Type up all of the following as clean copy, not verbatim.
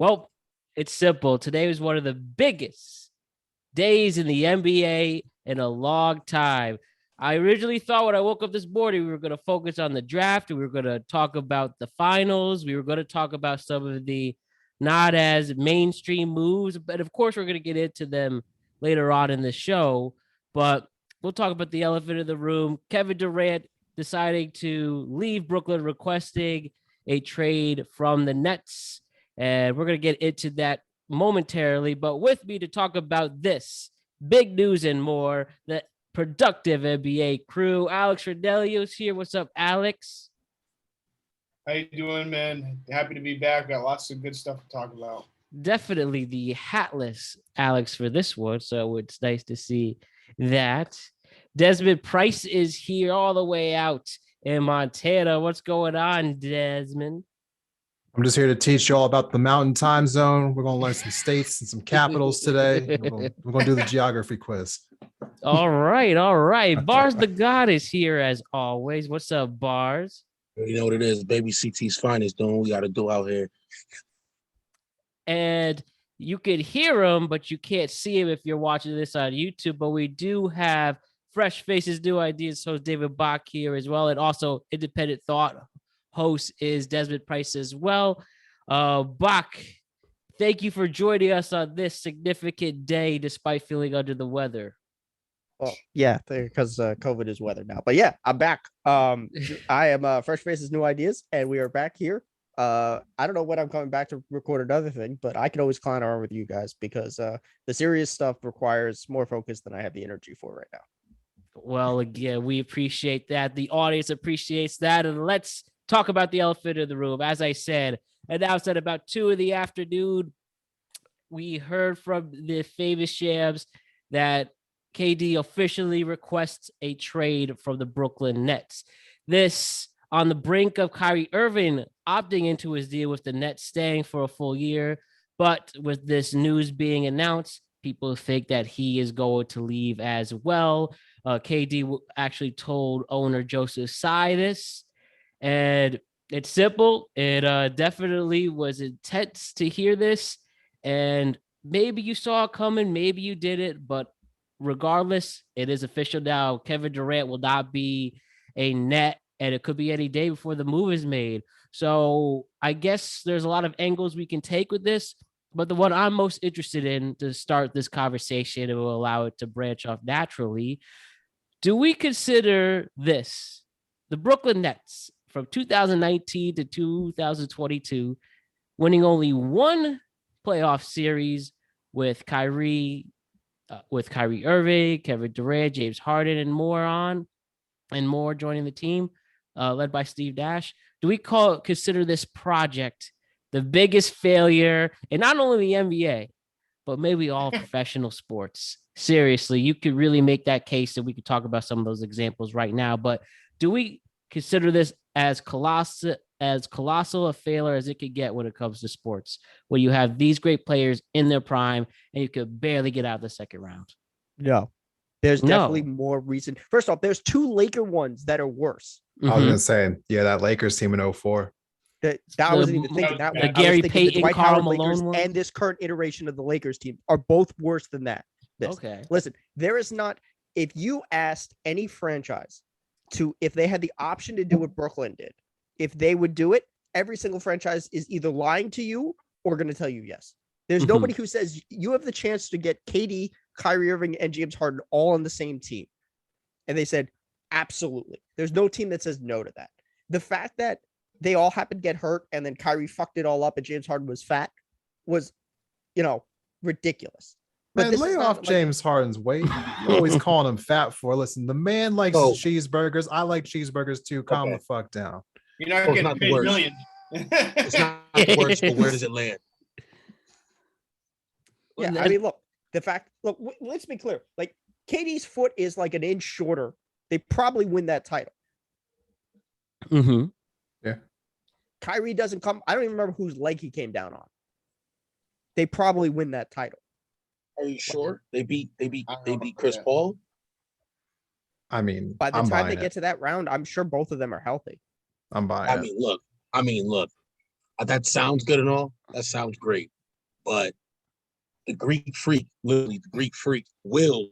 Well, it's simple. Today was one of the biggest days in the NBA in a long time. I originally thought when I woke up this morning, we were going to focus on the draft. We were going to talk about the finals. We were going to talk about some of the not as mainstream moves. But of course, we're going to get into them later on in the show. But we'll talk about the elephant in the room. Kevin Durant deciding to leave Brooklyn, requesting a trade from the Nets. And we're going to get into that momentarily. But with me to talk about this big news and more, the productive NBA crew, Alex Rannielio is here. What's up, Alex? How you doing, man? Happy to be back. Got lots of good stuff to talk about. Definitely the hatless Alex for this one, so it's nice to see that. Desmond Price is here all the way out in Montana. What's going on, Desmond? I'm just here to teach you all about the mountain time zone. We're going to learn some states and some capitals today. We're going to do the geography quiz. All right. Barz Tha God is here as always. What's up, Barz? You know what it is, baby. CT's finest doing what we got to do out here. And you could hear him, but you can't see him if you're watching this on YouTube. But we do have fresh faces, new ideas. So David Bach here as well. And also independent thought host is Desmond Price as well. Bach, thank you for joining us on this significant day despite feeling under the weather. Well, yeah, because COVID is weather now. But yeah, I'm back. I am Fresh Faces, New Ideas, and we are back here. I don't know when I'm coming back to record another thing, but I can always clown around with you guys because the serious stuff requires more focus than I have the energy for right now. Well, again, we appreciate that. The audience appreciates that. And let's talk about the elephant in the room. As I said, announced at about 2 p.m, we heard from the famous Shams that KD officially requests a trade from the Brooklyn Nets. This on the brink of Kyrie Irving opting into his deal with the Nets, staying for a full year. But with this news being announced, people think that he is going to leave as well. KD actually told owner Joseph Tsai this, and it's simple. It definitely was intense to hear this, and maybe you saw it coming, maybe you didn't, but regardless, it is official now. Kevin Durant will not be a Net, and it could be any day before the move is made. So I guess there's a lot of angles we can take with this, but the one I'm most interested in to start this conversation and will allow it to branch off naturally. Do we consider this, the Brooklyn Nets from 2019 to 2022, winning only one playoff series with Kyrie Irving, Kevin Durant, James Harden, and more joining the team, led by Steve Nash? Do we consider this project the biggest failure in not only the NBA, but maybe all professional sports? Seriously, you could really make that case, and we could talk about some of those examples right now. But do we consider this as colossal a failure as it could get when it comes to sports, where you have these great players in their prime and you could barely get out of the second round? No, there's definitely more reason. First off, there's 2 Laker ones that are worse. I was going to say, yeah, that Lakers team in 2004. That I wasn't even thinking that one. The Gary Payton, Karl Malone one, and this current iteration of the Lakers team are both worse than that. Okay. Listen, there is not, if you asked any franchise if they had the option to do what Brooklyn did, if they would do it, every single franchise is either lying to you or going to tell you yes. There's nobody who says you have the chance to get KD, Kyrie Irving, and James Harden all on the same team. And they said, absolutely. There's no team that says no to that. The fact that they all happened to get hurt and then Kyrie fucked it all up and James Harden was fat was, ridiculous. But man, lay off James Harden's weight. You're always calling him fat for. Listen, the man likes cheeseburgers. I like cheeseburgers too. Calm the fuck down. You're not getting paid millions. It's not the worst, but where does it land? Yeah, I mean, let's be clear. Like, KD's foot is like an inch shorter. They probably win that title. Mm-hmm. Yeah. Kyrie doesn't come. I don't even remember whose leg he came down on. They probably win that title. Are you sure? They beat Chris Paul? I mean, by the time they get to that round, I'm sure both of them are healthy. I'm buying. I mean, look. That sounds good and all. That sounds great. But the Greek Freak, literally the Greek Freak, willed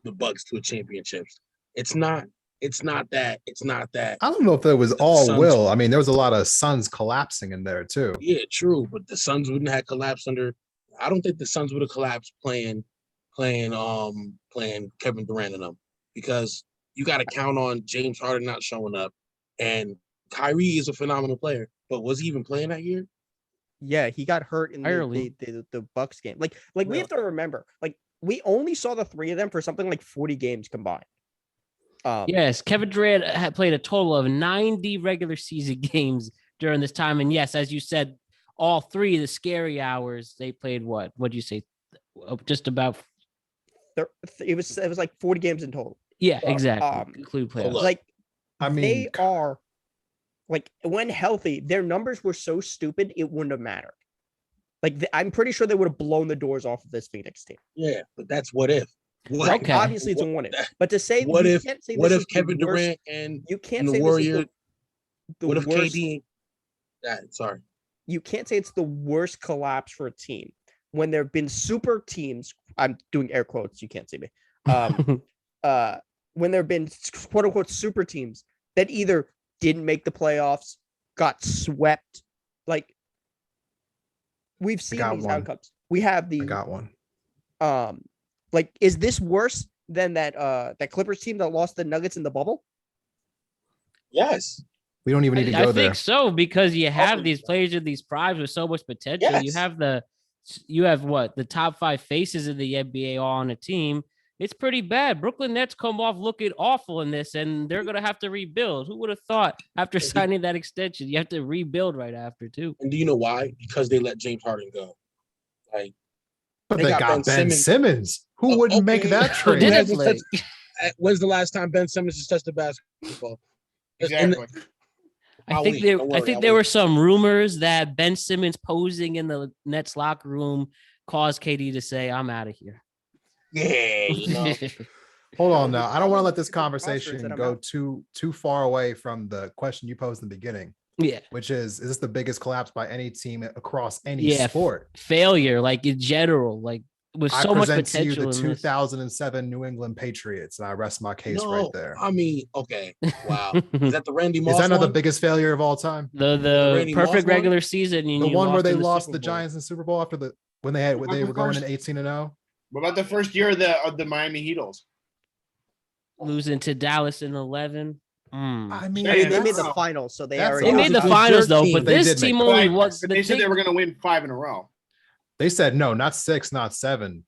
the Bucks to a championships. It's not that. I don't know if it was the all Suns- will. I mean, there was a lot of Suns collapsing in there too. Yeah, true. But the Suns wouldn't have collapsed under. I don't think the Suns would have collapsed playing Kevin Durant and them, because you got to count on James Harden not showing up, and Kyrie is a phenomenal player. But was he even playing that year? Yeah, he got hurt in Early. the Bucks game. Like we have to remember, like we only saw the three of them for something like 40 games combined. Yes, Kevin Durant had played a total of 90 regular season games during this time. And yes, as you said, all three of the scary hours, they played what? What'd you say? Just about. It was like 40 games in total. Yeah, exactly. Include playoffs. Like, I mean, they are like, when healthy, their numbers were so stupid it wouldn't have mattered. Like, I'm pretty sure they would have blown the doors off of this Phoenix team. Yeah, but that's what if. What, Right? Okay. Obviously, it's a one if. But to say What you if? can't say What this if is the Kevin worst- Durant and you can't and the say Warriors? this is the What if worst, KD? Sorry. You can't say it's the worst collapse for a team when there have been super teams. I'm doing air quotes. You can't see me. When there have been quote unquote super teams that either didn't make the playoffs, got swept. Like, we've seen got these one. outcomes. We have I got one. like, is this worse than that Clippers team that lost the Nuggets in the bubble? Yes. We don't even need to I go there. think so, because you have Oh, these players in these primes with so much potential. Yes. You have what, the top 5 faces in the NBA all on a team. It's pretty bad. Brooklyn Nets come off looking awful in this, and they're gonna have to rebuild. Who would have thought after signing that extension, you have to rebuild right after too? And do you know why? Because they let James Harden go. Like, But they they got got Ben Ben Simmons. Simmons. Who wouldn't make Okay. that Who trade? did it hasn't play? when's the last time Ben Simmons has touched the basketball? Exactly. I think there were some rumors that Ben Simmons posing in the Nets locker room caused KD to say, "I'm out of here." Yeah, you know. Hold on now. I don't want to let this If it's Oscar, conversation then I'm go out. too far away from the question you posed in the beginning, Yeah, which is this the biggest collapse by any team across any Yeah, sport? failure, like in general, like with I so much present to you potential the in this. 2007 New England Patriots, and I rest my case right there. I mean, okay. Wow. Is that the Randy Moss Is that not the one? biggest failure of all time? the Randy perfect Moss one? regular season? And The you one where they in lost Super the Bowl. Giants in Super Bowl after when they were going in 18-0. What about the first year of the Miami Heatles? losing to Dallas in 11. I mean, I mean, they made the that's- finals, so they that's already They It made was the a finals dirt though, team. but They this did make team the only But was. they said they were going to win 5 in a row. they said no, not 6, not 7,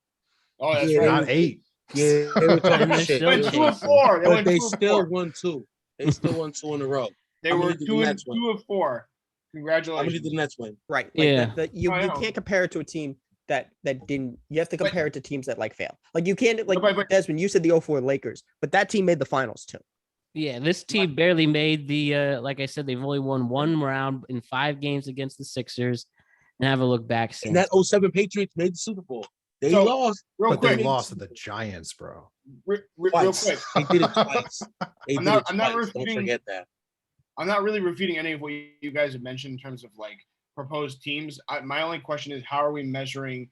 Oh, that's Yeah, right. not 8. Yeah, they were talking And they're shit. still They They went were 2 chasing. and 4. They But went they 2 and still 4. won 2. They still won 2 in a row. They How were many did the 2 and Nets win? 2 of 4. How many Congratulations. did the Nets win? right. Like, Yeah. you I know. can't compare it to a team that didn't. You have to But- compare it to teams that like fail. Like, you can't, like, But- Desmond, you said the 04 Lakers, but that team made the finals too. Yeah, this team barely made the. Like I said, they've only won 1 round in 5 games against the Sixers, and have a look back since. And that 07 Patriots made the Super Bowl. They So, lost. Real But quick. they lost to the Giants, bro. Real Twice. quick. They did it twice. They I'm did not- it I'm not twice. Don't refuting- forget that. I'm not really refuting any of what you guys have mentioned in terms of like proposed teams. My only question is, how are we measuring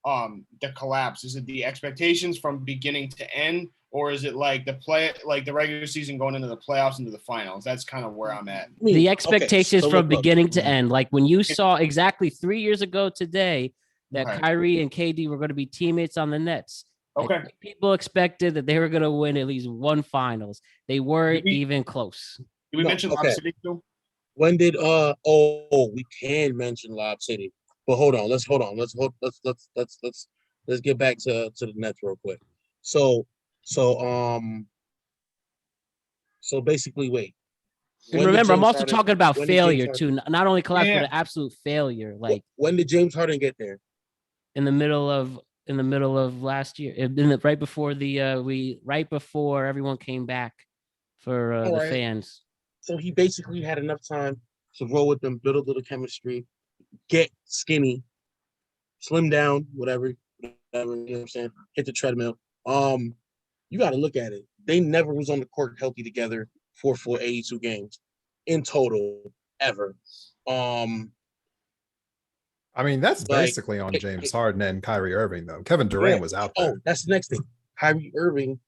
the collapse? Is it the expectations from beginning to end, or is it like the regular season going into the playoffs, into the finals? That's kind of where I'm at. The expectations so from look. beginning to end. Like when you saw exactly 3 years ago today that Okay. Kyrie and KD were going to be teammates on the Nets. I Okay. think people expected that they were going to win at least 1 finals. They weren't Did we- even close. Did we No, mention okay. Lob City too? When did we can mention Lob City, but hold on. Let's get back to the Nets real quick. So basically, wait. And When did remember, I'm James also Harden- talking about when did James failure Harden- too. Not only collapse, Yeah. but an absolute failure. Like When did James Harden get there? in the middle of last year, right before everyone came back for the Alright. fans. So he basically had enough time to roll with them, build a little chemistry, get skinny, slim down, whatever, you know what I'm saying? Hit the treadmill. You got to look at it. They never was on the court healthy together for 82 games in total ever. I mean, that's Like, basically on James Harden and Kyrie Irving, though. Kevin Durant was out there. Oh, that's the next thing. Kyrie Irving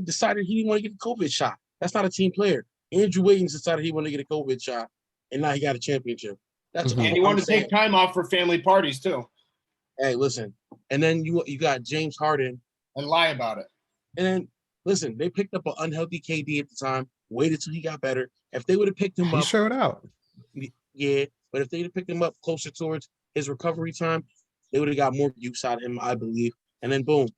decided he didn't want to get the COVID shot. That's not a team player. Andrew Wiggins decided he wanted to get a COVID shot, and now he got a championship. That's Mhm. all And he I'm wanted to saying. take time off for family parties too, Hey, listen. And then you got James Harden. and lie about it. And then, listen, they picked up an unhealthy KD at the time, waited till he got better. If they would have picked him He up, showed out. yeah, but if they'd have picked him up closer towards his recovery time, they would have got more use out of him, I believe. And then, boom.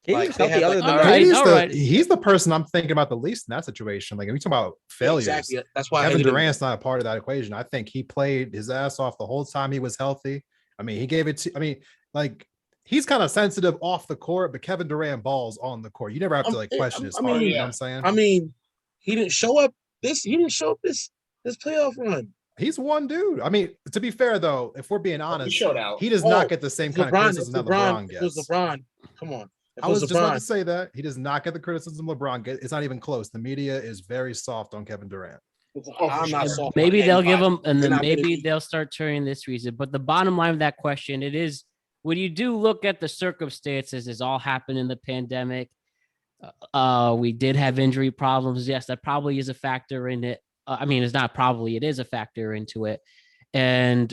He Like, was they healthy had, other like, than all that. right. He's the person I'm thinking about the least in that situation. Like, when you talk about failures, Exactly. That's why Kevin Durant's not a part of that equation. I think he played his ass off the whole time he was healthy. I mean, he gave it to, I mean, like, he's kind of sensitive off the court, but Kevin Durant balls on the court. You never have to like question his heart. You know what I'm saying? I mean, he didn't show up this playoff run. He's one dude. I mean, to be fair though, if we're being He honest, showed out. he does not get the same kind of criticism that LeBron If it was gets. LeBron, come on. If I it was just about LeBron, to say that he does not get the criticism LeBron gets. It's not even close. The media is very soft on Kevin Durant. I'm not soft. Maybe on they'll give anybody. him, and They're then not gonna maybe be- they'll start turning this reason. But the bottom line of that question, it is when you do look at the circumstances, this all happened in the pandemic. We did have injury problems. Yes, that probably is a factor in it. I mean, it's not probably, it is a factor into it. And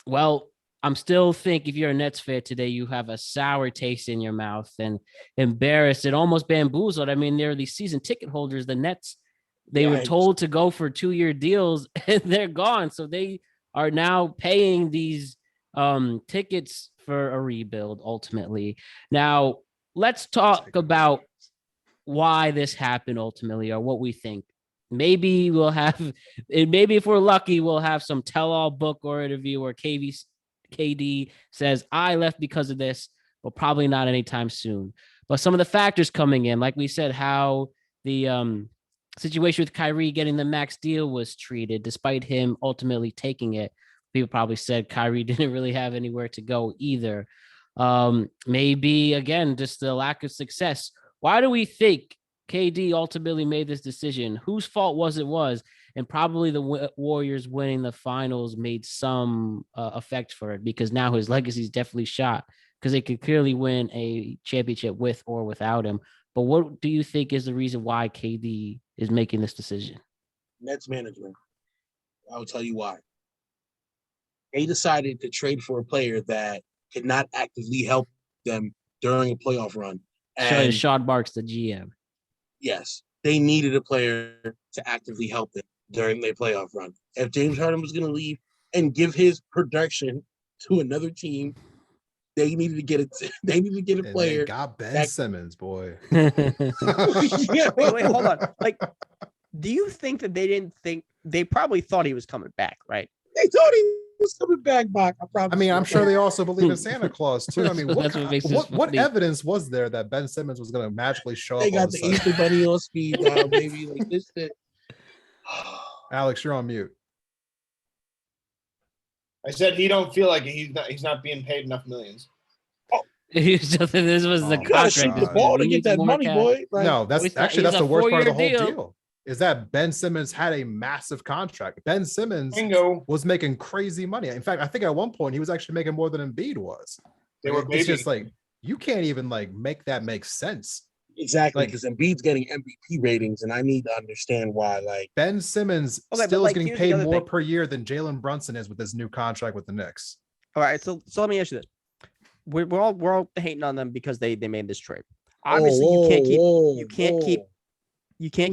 well, I'm still think if you're a Nets fan today, you have a sour taste in your mouth and embarrassed and almost bamboozled. I mean, they're these season ticket holders. The Nets, they were told to go for 2-year deals and they're gone. So they are now paying these tickets for a rebuild ultimately. Now, let's talk about why this happened ultimately or what we think. Maybe we'll have, maybe if we're lucky, we'll have some tell-all book or interview where KD says, I left because of this, but probably not anytime soon. But some of the factors coming in, like we said, how the situation with Kyrie getting the max deal was treated, despite him ultimately taking it. People probably said Kyrie didn't really have anywhere to go either. Maybe, again, just the lack of success. Why do we think KD ultimately made this decision? Whose fault was it? And probably the Warriors winning the finals made some effect for it, because now his legacy is definitely shot, because they could clearly win a championship with or without him. But what do you think is the reason why KD is making this decision? Nets management. I'll tell you why. They decided to trade for a player that could not actively help them during a playoff run. And Sean Marks, the GM. yes, they needed a player to actively help them during their playoff run. If James Harden was going to leave and give his production to another team, they needed to get it. They needed to get a And player. they got Ben Simmons, boy. Wait, hold on. Like, do you think that they didn't think they probably thought he was coming back, right? They thought he was coming back, Bach. I mean, I'm sure they also believe in Santa Claus too. I mean, That's what makes this what funny. evidence was there that Ben Simmons was going to magically show They up? All got of a the sudden? Easter Bunny on speed dial, baby. Like this shit. Alex, you're on mute. I said he don't feel like he's not being paid enough millions. This was the You You gotta shoot contract. the ball to He get needs that more money, cash. boy. Like, No, that's he's actually a that's the worst part of the whole 4-year deal. Is that Ben Simmons had a massive contract. Ben Simmons Bingo. was making crazy money. In fact, I think at one point he was actually making more than Embiid was. They Like, were it's just babies. like you can't even like make that make sense. exactly, like- because Embiid's getting MVP ratings, and I need to understand why. Like, Ben Simmons Okay, but, still like, is getting here's the paid other more thing. per year than Jalen Brunson is with his new contract with the Knicks. All right, so let me ask you this: we're all hating on them because they made this trade. Obviously, you can't keep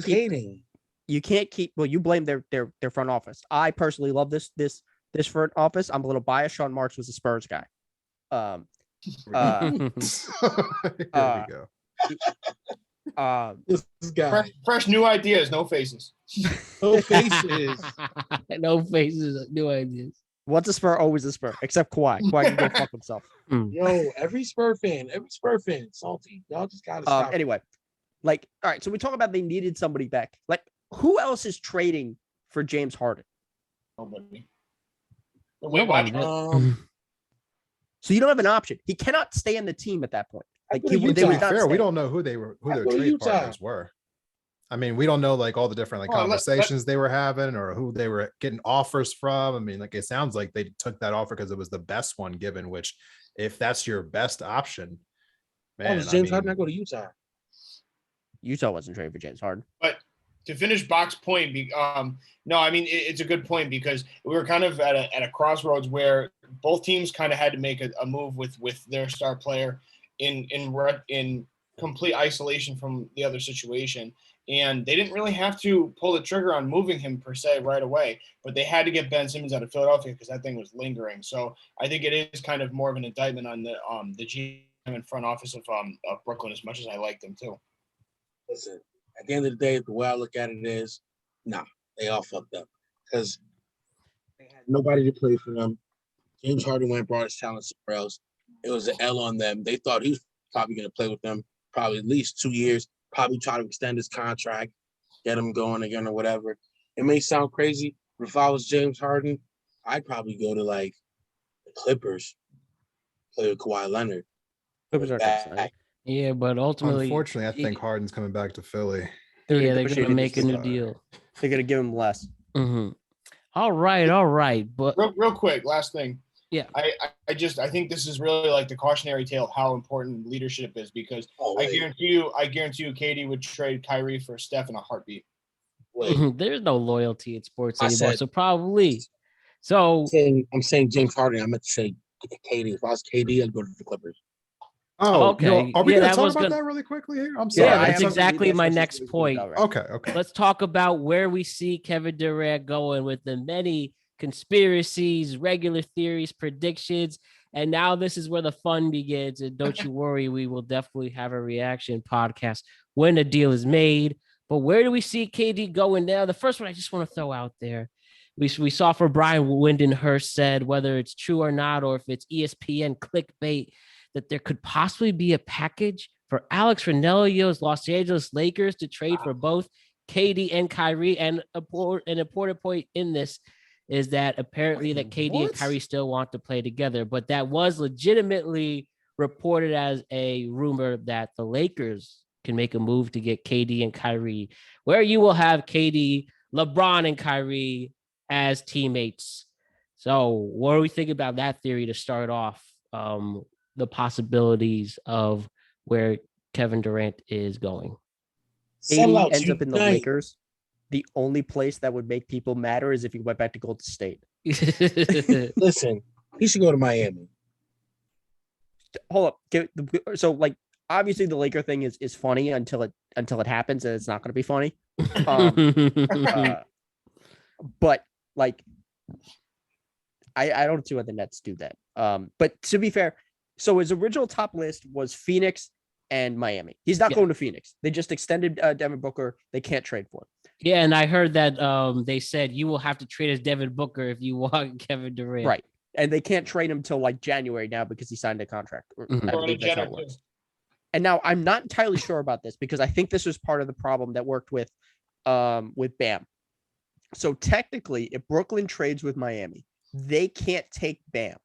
hating. you can't keep. Well, you blame their front office. I personally love this front office. I'm a little biased. Sean Marks was a Spurs guy. Here we go. This guy, Fresh new ideas, no faces. no faces. No faces, no ideas. What's a Spur? Always a Spur, except Kawhi. Kawhi can go fuck himself. Yo, every Spur fan, salty. Y'all just gotta stop. Anyway, like, all right. So we talk about they needed somebody back. Like, who else is trading for James Harden? Nobody. Wait, why? So you don't have an option. He cannot stay in the team at that point. Like, go to they Utah. would To be not fair, stay. we don't know who their go to trade Utah. partners were. I mean, we don't know like all the different like Well, conversations they were having or who they were getting offers from. I mean, like it sounds like they took that offer because it was the best one given, which if that's your best option, Oh, man, was I James mean, Harden not go to Utah? Utah wasn't trading for James Harden. But to finish Bach's point, no, I mean it's a good point because we were kind of at a crossroads where both teams kind of had to make a move with their star player in complete isolation from the other situation, and they didn't really have to pull the trigger on moving him per se right away, but they had to get Ben Simmons out of Philadelphia because that thing was lingering. So I think it is kind of more of an indictment on the GM and front office of Brooklyn, as much as I like them too. Listen, at the end of the day, the way I look at it is, nah, they all fucked up because they had nobody to play for them. James Harden went and brought his talent somewhere else. It was an L on them. They thought he was probably going to play with them probably at least 2 years, probably try to extend his contract, get him going again or whatever. It may sound crazy, but if I was James Harden, I'd probably go to like the Clippers, play with Kawhi Leonard. Clippers aren't Back. exciting. Yeah, but ultimately, unfortunately, I think Harden's coming back to Philly. they're negotiating going to make a this new deal. deal. They're gonna give him less. Mm-hmm. All right. But Real quick, last thing. Yeah. I think this is really like the cautionary tale of how important leadership is because I guarantee you, KD would trade Kyrie for Steph in a heartbeat. there's no loyalty in sports I anymore, said- so probably. So I'm saying James Harden. I meant to say KD. If I was KD, I'd go to the Clippers. Oh, okay. are we Yeah, going that to talk was about gonna- that really quickly here? I'm Yeah, sorry. that's exactly my next point. Okay. let's talk about where we see Kevin Durant going with the many conspiracies, regular theories, predictions. And now this is where the fun begins. And don't you worry, we will definitely have a reaction podcast when a deal is made. But where do we see KD going now? The first one I just want to throw out there. We saw for Brian Windhorst said, whether it's true or not, or if it's ESPN clickbait, that there could possibly be a package for Alex Rannielio's Los Angeles Lakers to trade for both KD and Kyrie. And an important point in this is that apparently that KD and Kyrie still want to play together, but that was legitimately reported as a rumor that the Lakers can make a move to get KD and Kyrie, where you will have KD, LeBron, and Kyrie as teammates. So what do we think about that theory to start off? The possibilities of where Kevin Durant is going. KD ends up in the Lakers. The only place that would make people matter is if he went back to Golden State. Listen, he should go to Miami. Hold up. So, like, obviously, the Laker thing is funny until it happens, and it's not going to be funny. But like, I don't see why the Nets do that. But to be fair, so his original top list was Phoenix and Miami. He's not going to Phoenix. They just extended Devin Booker. They can't trade for him. Yeah, and I heard that they said you will have to trade as Devin Booker if you want Kevin Durant. Right. And they can't trade him till like January now because he signed a contract. I believe that's how it works. And now I'm not entirely sure about this because I think this was part of the problem that worked with Bam. So technically, if Brooklyn trades with Miami, they can't take Bam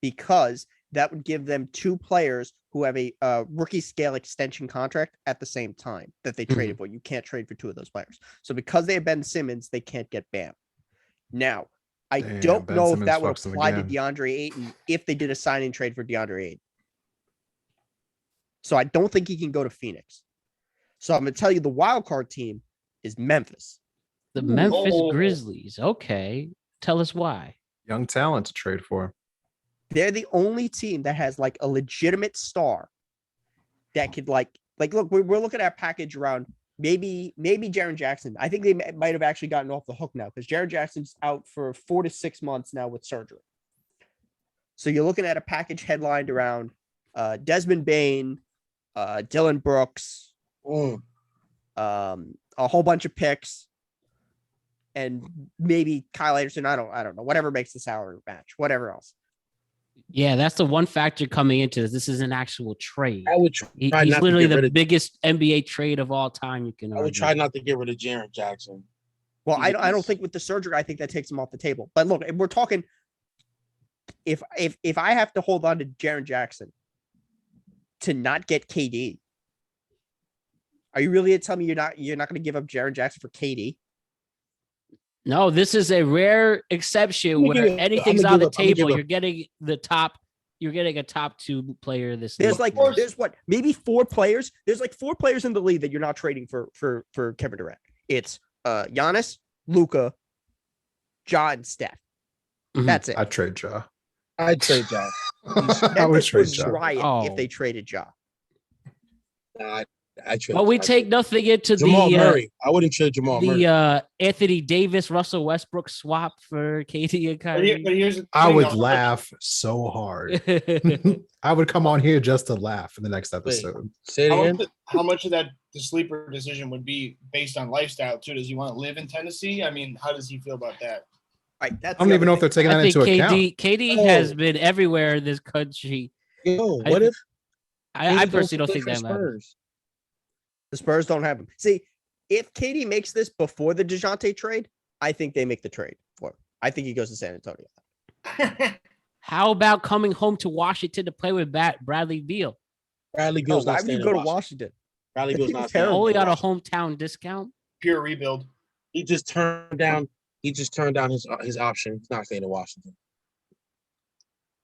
because that would give them two players who have a rookie scale extension contract at the same time that they traded for. You can't trade for two of those players. So because they have Ben Simmons, they can't get Bam. Now, I don't know if that would apply to DeAndre Ayton if they did a sign-in trade for DeAndre Ayton. So I don't think he can go to Phoenix. So I'm going to tell you the wild card team is Memphis. The Memphis Grizzlies. Okay. Tell us why. Young talent to trade for. They're the only team that has like a legitimate star that could like look, we're looking at a package around maybe Jaren Jackson. I think they might have actually gotten off the hook now because Jaren Jackson's out for 4 to 6 months now with surgery. So you're looking at a package headlined around Desmond Bain, Dylan Brooks, a whole bunch of picks, and maybe Kyle Anderson. I don't know. Whatever makes the salary match. Whatever else. Yeah, that's the one factor coming into this. This is an actual trade. I would He's literally the biggest NBA trade of all time. You can. I would try not to get rid of Jaren Jackson. Well, I don't think with the surgery, I think that takes him off the table. But look, we're talking. If I have to hold on to Jaren Jackson to not get KD, Are you really telling me you're not going to give up Jaren Jackson for KD? No, this is a rare exception I'ma where give it- anything's I'ma on give the up- I'ma give table. up. You're getting the top. You're getting a top 2 player this There's league. like course. there's what maybe 4 players. There's like 4 players in the league that you're not trading for Kevin Durant. It's Giannis, Luca, Ja, and Steph. Mhm. That's it. I'd trade Ja. I'd trade Ja. I would Memphis trade would Ja. riot Oh. if they traded Ja. Nah, I'd trade But we Ja. take nothing into Jamal the Murray. I wouldn't trade Jamal Murray. Anthony Davis Russell Westbrook swap for KD and But, here, Kyrie. but here's the I thing, would though. laugh so hard. I would come on here just to laugh in the next episode. Say it again. How much of that the sleeper decision would be based on lifestyle too? Does he want to live in Tennessee? I mean, how does he feel about that? Right. That's I don't even know if they're taking I that think into account. KD Oh. has been everywhere in this country. Yo, what if I KD personally don't play think for that matters. Spurs? the Spurs don't have him. See, if KD makes this before the DeJounte trade, I think they make the trade for him. I think he goes to San Antonio. How about coming home to Washington to play with Bradley Beal? Bradley Oh, Beal's why not would you staying go in to Washington. Washington? Bradley Beal's not He's staying. terrible. Only got a Washington. hometown discount. Pure rebuild. He just turned down. He just turned down his option. He's not staying in Washington.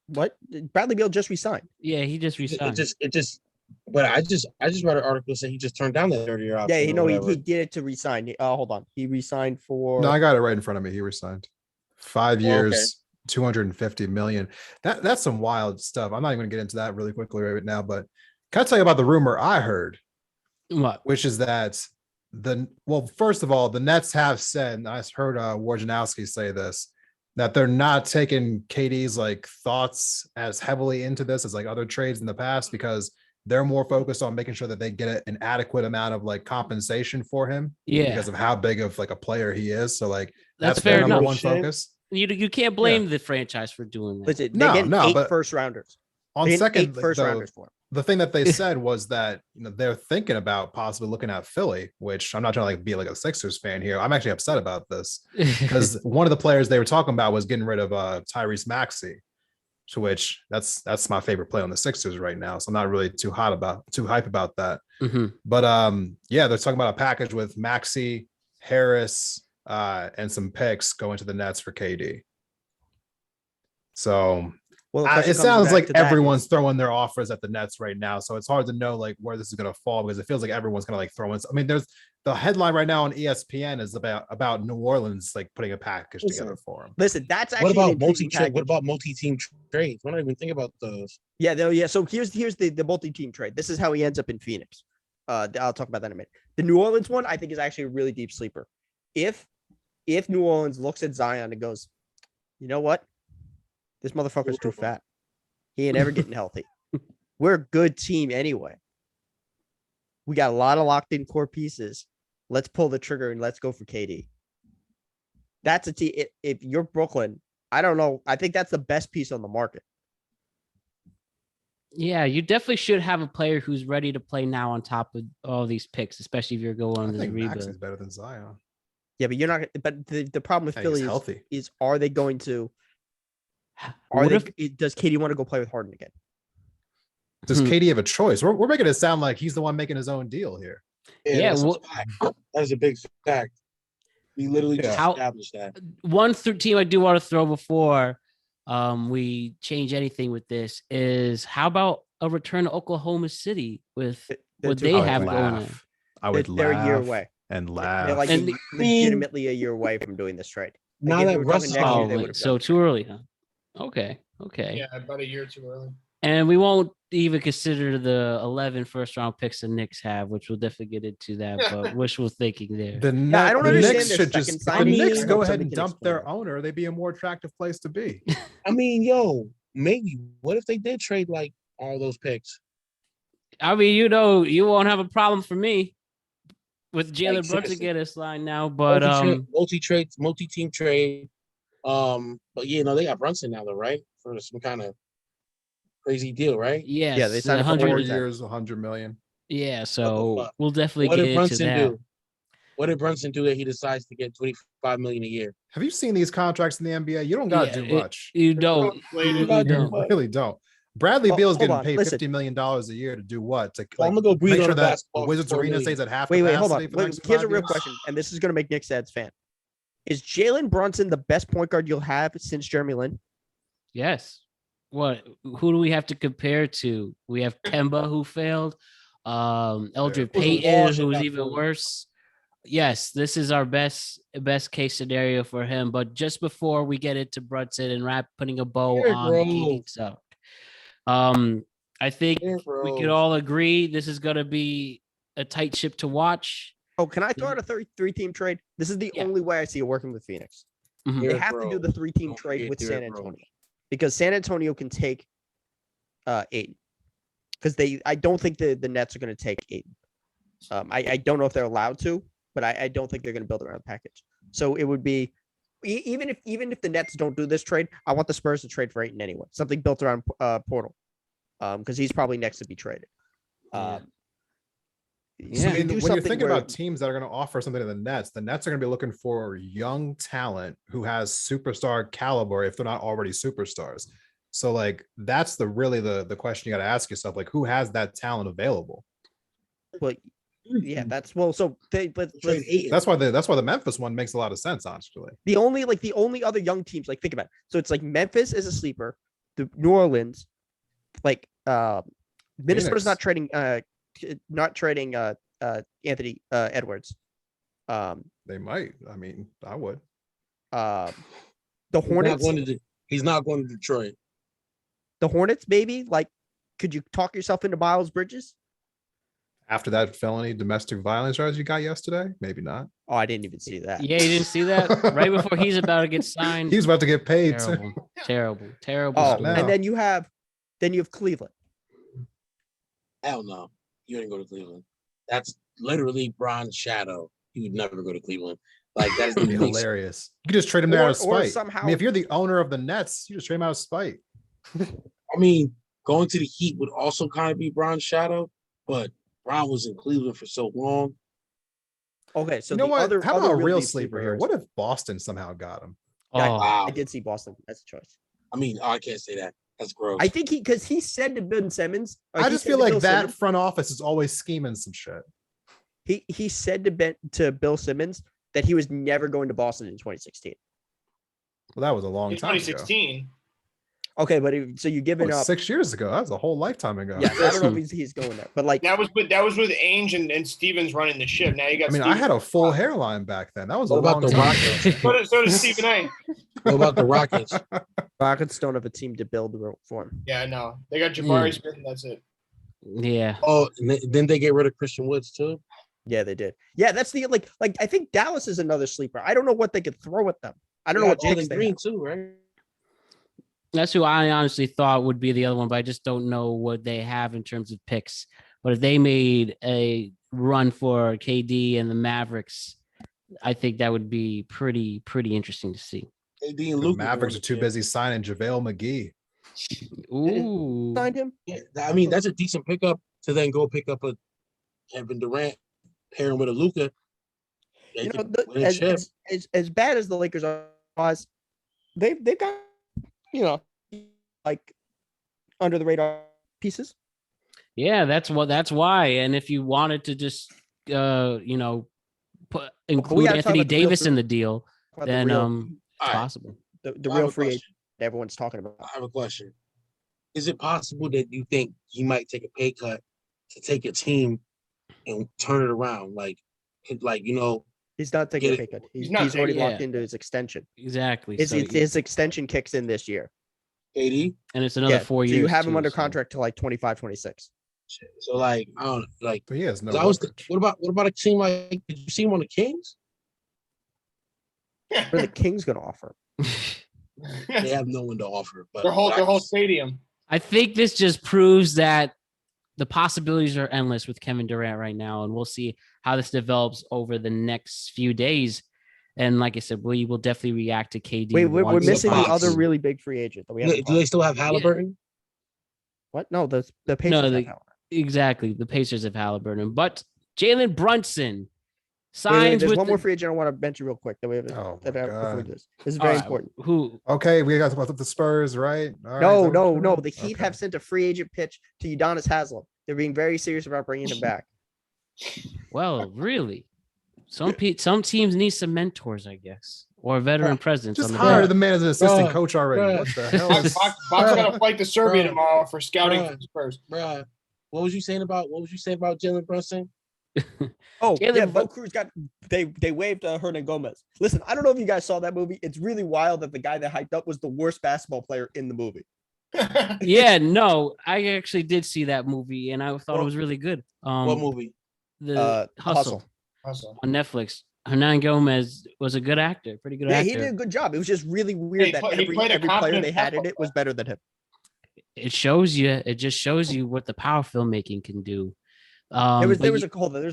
What? Bradley Beal just resigned. Yeah, he just It resigned. just. But I just read an article saying he just turned down that 30-year option. Yeah, you or know, whatever. he did it to resign. Hold on. He resigned for. No, I got it right in front of me. He resigned. 5 okay. years, 250 million. That's some wild stuff. I'm not even gonna get into that really quickly right now, but can I tell you about the rumor I heard, What? which is that first of all, the Nets have said, and I heard Wojnarowski say this, that they're not taking KD's like thoughts as heavily into this as like other trades in the past because they're more focused on making sure that they get an adequate amount of like compensation for him Yeah, because of how big of like a player he is. So like that's their fair number enough. one Shit. focus. You can't blame the franchise for doing that. Listen, No, they get no, 8 but- first rounders. On They get second, 8 first though, rounders for him. the thing that they said was that they're thinking about possibly looking at Philly, which I'm not trying to like be like a Sixers fan here. I'm actually upset about this because one of the players they were talking about was getting rid of Tyrese Maxey, to which that's my favorite play on the Sixers right now. So I'm not really too hype about that. Mhm. But yeah, they're talking about a package with Maxey, Harris, and some picks going to the Nets for KD. So Well, the question it comes sounds back like to that everyone's is- throwing their offers at the Nets right now. So it's hard to know like where this is going to fall because it feels like everyone's going to like throw in. I mean, there's the headline right now on ESPN is about New Orleans like putting a package together for him. Listen, that's What actually about an intriguing multi-trade? What package. about multi-team trades? We're not even thinking about those. Yeah, yeah. So here's the multi-team trade. This is how he ends up in Phoenix. I'll talk about that in a minute. The New Orleans one, I think, is actually a really deep sleeper. If New Orleans looks at Zion and goes, you know what? This motherfucker's too fat. He ain't ever getting healthy. We're a good team anyway. We got a lot of locked in core pieces. Let's pull the trigger and let's go for KD. That's a team. If you're Brooklyn, I don't know. I think that's the best piece on the market. Yeah, you definitely should have a player who's ready to play now on top of all these picks, especially if you're going I on this think Max rebuild. is better than Zion. Yeah, but you're not. But the problem with I think he's Philly healthy. is are they going to? What if- Does Katie want to go play with Harden again? Does Hmm. KD have a choice? We're making it sound like he's the one making his own deal here. Yeah, that's a well- fact. That is a big fact. We literally just How- established that. One team I do want to throw before we change anything with this is how about a return to Oklahoma City with They're what too they far have away. going on? I would They're laugh a year away. and They're laugh. like And- legitimately a year away from doing this trade. Now if they that were Russ talking is next year, out, they Oh, would've so done too early, huh? Okay. Yeah, about a year too early. And we won't even consider the 11 first-round picks the Knicks have, which we'll definitely get into that, but wishful thinking there. The, I don't the understand Knicks their should second just the signing. Knicks I go hope ahead somebody and can dump explain their it. owner. They'd be a more attractive place to be. I mean, yo, maybe. What if they did trade like all those picks? I mean, you won't have a problem for me with Jalen Brunson seriously. getting a line now, but Multi-team trade. But yeah, no, they got Brunson now, though, right? For some kind of crazy deal, right? yes, Yeah, they signed him for 100 4 100. years, 100 million. Yeah, so fuck? we'll definitely What get did into Brunson that. do? What did Brunson do that he decides to get $25 million a year? Have you seen these contracts in the NBA? You don't got to Yeah, do much. You don't. Inflated. You Gotta do don't. what? Really don't. Bradley Oh, Beal's hold getting on, paid listen. $50 million a year to do what? To I'm gonna go breathe make on sure a that basketball for Wizards $4 Arena million. stays at half Wait, capacity hold on. for the Wait, next here's a 5 real years? question, and this is going to make Nick Sad's fan. Is Jalen Brunson the best point guard you'll have since Jeremy Lin? Yes. What? Who do we have to compare to? We have Kemba who failed. Eldred was a Payton wash at who's that even point. worse. Yes, this is our best case scenario for him. But just before we get into Brunson and putting a bow Derrick on the KD Rose. stuff, I think Derrick we could Rose. all agree this is going to be a tight ship to watch. Oh, can I throw out a three-team trade? This is the Yeah. only way I see it working with Phoenix. Mhm. They Derrick have to do the Rose. three-team Don't trade forget with San Derrick Rose. Antonio because San Antonio can take Aiden. Because I don't think the Nets are going to take Aiden. I don't know if they're allowed to, but I don't think they're going to build around the package. So it would be even if the Nets don't do this trade, I want the Spurs to trade for Aiden anyway. Something built around Portal, because he's probably next to be traded. Yeah. So I you mean, do when you're something thinking where about teams that are going to offer something to the Nets are going to be looking for young talent who has superstar caliber if they're not already superstars. So like that's really the question you got to ask yourself, like who has that talent available? but yeah, that's well. So but Trade Ayton. That's why the Memphis one makes a lot of sense, honestly. the only other young teams, like think about it. So it's like Memphis is a sleeper, the New Orleans, like Minnesota's Phoenix. not trading Anthony Edwards. They might. I mean, I would. The He's not Hornets, he's not going to Detroit. the Hornets, maybe. Like, could you talk yourself into Miles Bridges? After that felony domestic violence charge you got yesterday, maybe not. Oh, I didn't even see that. Yeah, you didn't see that right before he's about to get signed. He's about to get paid too. Terrible Oh, story. and then you have Cleveland. Hell no. You didn't go to Cleveland. That's literally Bron's shadow. He would never go to Cleveland. Like that's That'd be hilarious. You could just trade him there out of Or spite. somehow- I mean, if you're the owner of the Nets, you just trade him out of spite. I mean, going to the Heat would also kind of be Bron's shadow, but Bron was in Cleveland for so long. Okay, so You know the what? other How about other a real really sleeper here? is- What if Boston somehow got him? Oh, Wow. I did see Boston. That's a choice. I mean, I can't say that. That's gross. I think because he said to Ben Simmons. I just feel like that front office is always scheming some shit. He said to Bill Simmons that he was never going to Boston in 2016. Well, that was a long In time ago. 2016. Okay, but so you giving Oh, up? 6 years ago. That was a whole lifetime ago. Yes, I don't know if he's going there, but like That was with Ainge and Stevens running the ship. Now you got. I mean, I had a full hairline back then. That was What a about long the time Rockets? ago. So does Stephen A. What about the Rockets? Rockets don't have a team to build for him. Yeah, no, they got Jabari Smith, and that's it. yeah. Oh, and then they get rid of Christian Woods too. Yeah, they did. Yeah, that's the like I think Dallas is another sleeper. I don't know what they could throw at them. I don't know what picks Jalen they Green have. too, right? That's who I honestly thought would be the other one, but I just don't know what they have in terms of picks. But if they made a run for KD and the Mavericks, I think that would be pretty interesting to see. AD and The Luka Mavericks are going too to- busy signing JaVale McGee. Ooh. Signed him. Yeah, I mean that's a decent pickup to then go pick up a Kevin Durant, pair him with a Luka. You know, as bad as the Lakers are, they've got like under the radar pieces. Yeah, that's why. And if you wanted to just include gotta talk Anthony about the real Davis free- in the deal, About then the real, All it's right, possible. the I have real a free question. agent that everyone's talking about. I have a question. Is it possible that you think he might take a pay cut to take a team and turn it around? Like He's not taking a Get pay cut. He's He's not already taking- locked Yeah. into his extension. Exactly. His, So, his extension kicks in this year. AD. and it's another 4 years. So you have him too, under so- contract to like 25, 26. So like I don't like. But he has no 'cause I was. leverage. What about a team like? Did you see him on the Kings? What are the Kings going to offer? They have no one to offer. But their whole stadium. I think this just proves that the possibilities are endless with Kevin Durant right now, and we'll see how this develops over the next few days. And like I said, we will definitely react to KD. Wait, we're once missing the Fox- other really big free agent that we do haven't. they still have Halliburton? What? No, the Pacers. No, have the- Halliburton. Exactly. The Pacers have Halliburton, but Jalen Brunson Signs there's with one more free agent I want to mention real quick that we have Oh that my I- before we God. do this. This is All very right, important. Who? Okay, we got the Spurs, right? All right, is No, that what no, you're no. doing? The Heat Okay. have sent a free agent pitch to Udonis Haslem. They're being very serious about bringing him back. Well, really, some teams need some mentors, I guess, or a veteran presence Just on the hire bench. the man as an assistant Bruh, coach already. bruh. What the hell? Bach's Is... got to fight the Serbia Bruh. tomorrow for scouting Bruh. for the Spurs. Bruh, what was you saying about Jalen Brunson? Oh, Jalen yeah, Brun- Bo Cruz got they waived Hernan Gomez. Listen, I don't know if you guys saw that movie. It's really wild that the guy that hyped up was the worst basketball player in the movie. Yeah, no, I actually did see that movie, and I thought it was really good. What movie? The Hustle Hustle. on Netflix. Hernan Gomez was a good actor, pretty good Yeah, actor. he did a good job. It was just really weird he that played a every player competent they had in basketball it was better than him. It just shows you what the power filmmaking can do. There's a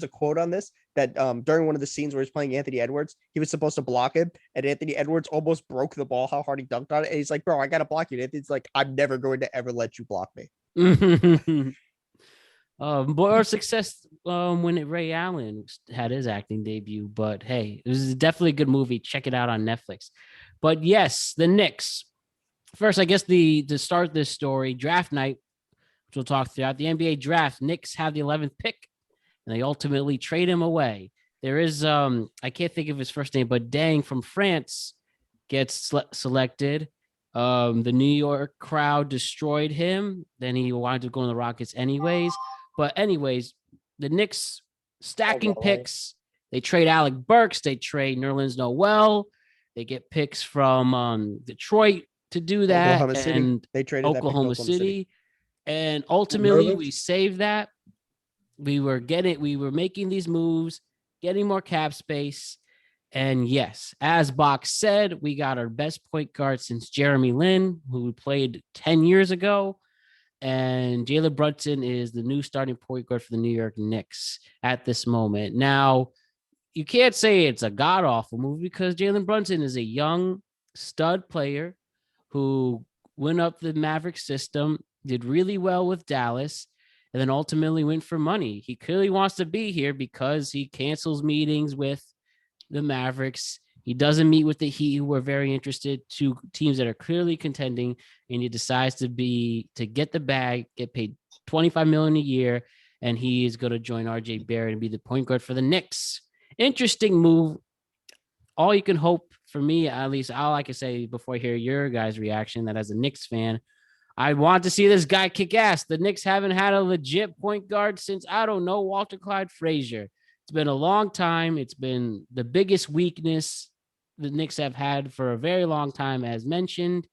quote on this that during one of the scenes where he's playing Anthony Edwards, he was supposed to block him, and Anthony Edwards almost broke the ball. How hard he dunked on it, and he's like, "Bro, I gotta block you." And Anthony's like, "I'm never going to ever let you block me." More success when Ray Allen had his acting debut, but hey, it was definitely a good movie. Check it out on Netflix. But yes, the Knicks. First, I guess to start this story, draft night, which we'll talk throughout the NBA draft. Knicks have the 11th pick, and they ultimately trade him away. There is I can't think of his first name, but Dang from France gets selected. The New York crowd destroyed him. Then he wanted to go in the Rockets anyways. But anyways, the Knicks stacking picks. They trade Alec Burks. They trade Nerlens Noel. They get picks from Detroit to do that. Oklahoma City. And They traded that pick to Oklahoma City. And ultimately, Nerlens? we saved that. We were making these moves, getting more cap space. And yes, as Bach said, we got our best point guard since Jeremy Lin, who played 10 years ago. And Jalen Brunson is the new starting point guard for the New York Knicks at this moment. Now, you can't say it's a god-awful move because Jalen Brunson is a young stud player who went up the Maverick system, did really well with Dallas, and then ultimately went for money. He clearly wants to be here because he cancels meetings with the Mavericks. He doesn't meet with the Heat, who are very interested, two teams that are clearly contending, and he decides to get the bag, get paid $25 million a year, and he is going to join RJ Barrett and be the point guard for the Knicks. Interesting move. All you can hope for me, at least all I can say before I hear your guys' reaction, that as a Knicks fan, I want to see this guy kick ass. The Knicks haven't had a legit point guard since, I don't know, Walter Clyde Frazier. It's been a long time. It's been the biggest weakness the Knicks have had for a very long time, as mentioned.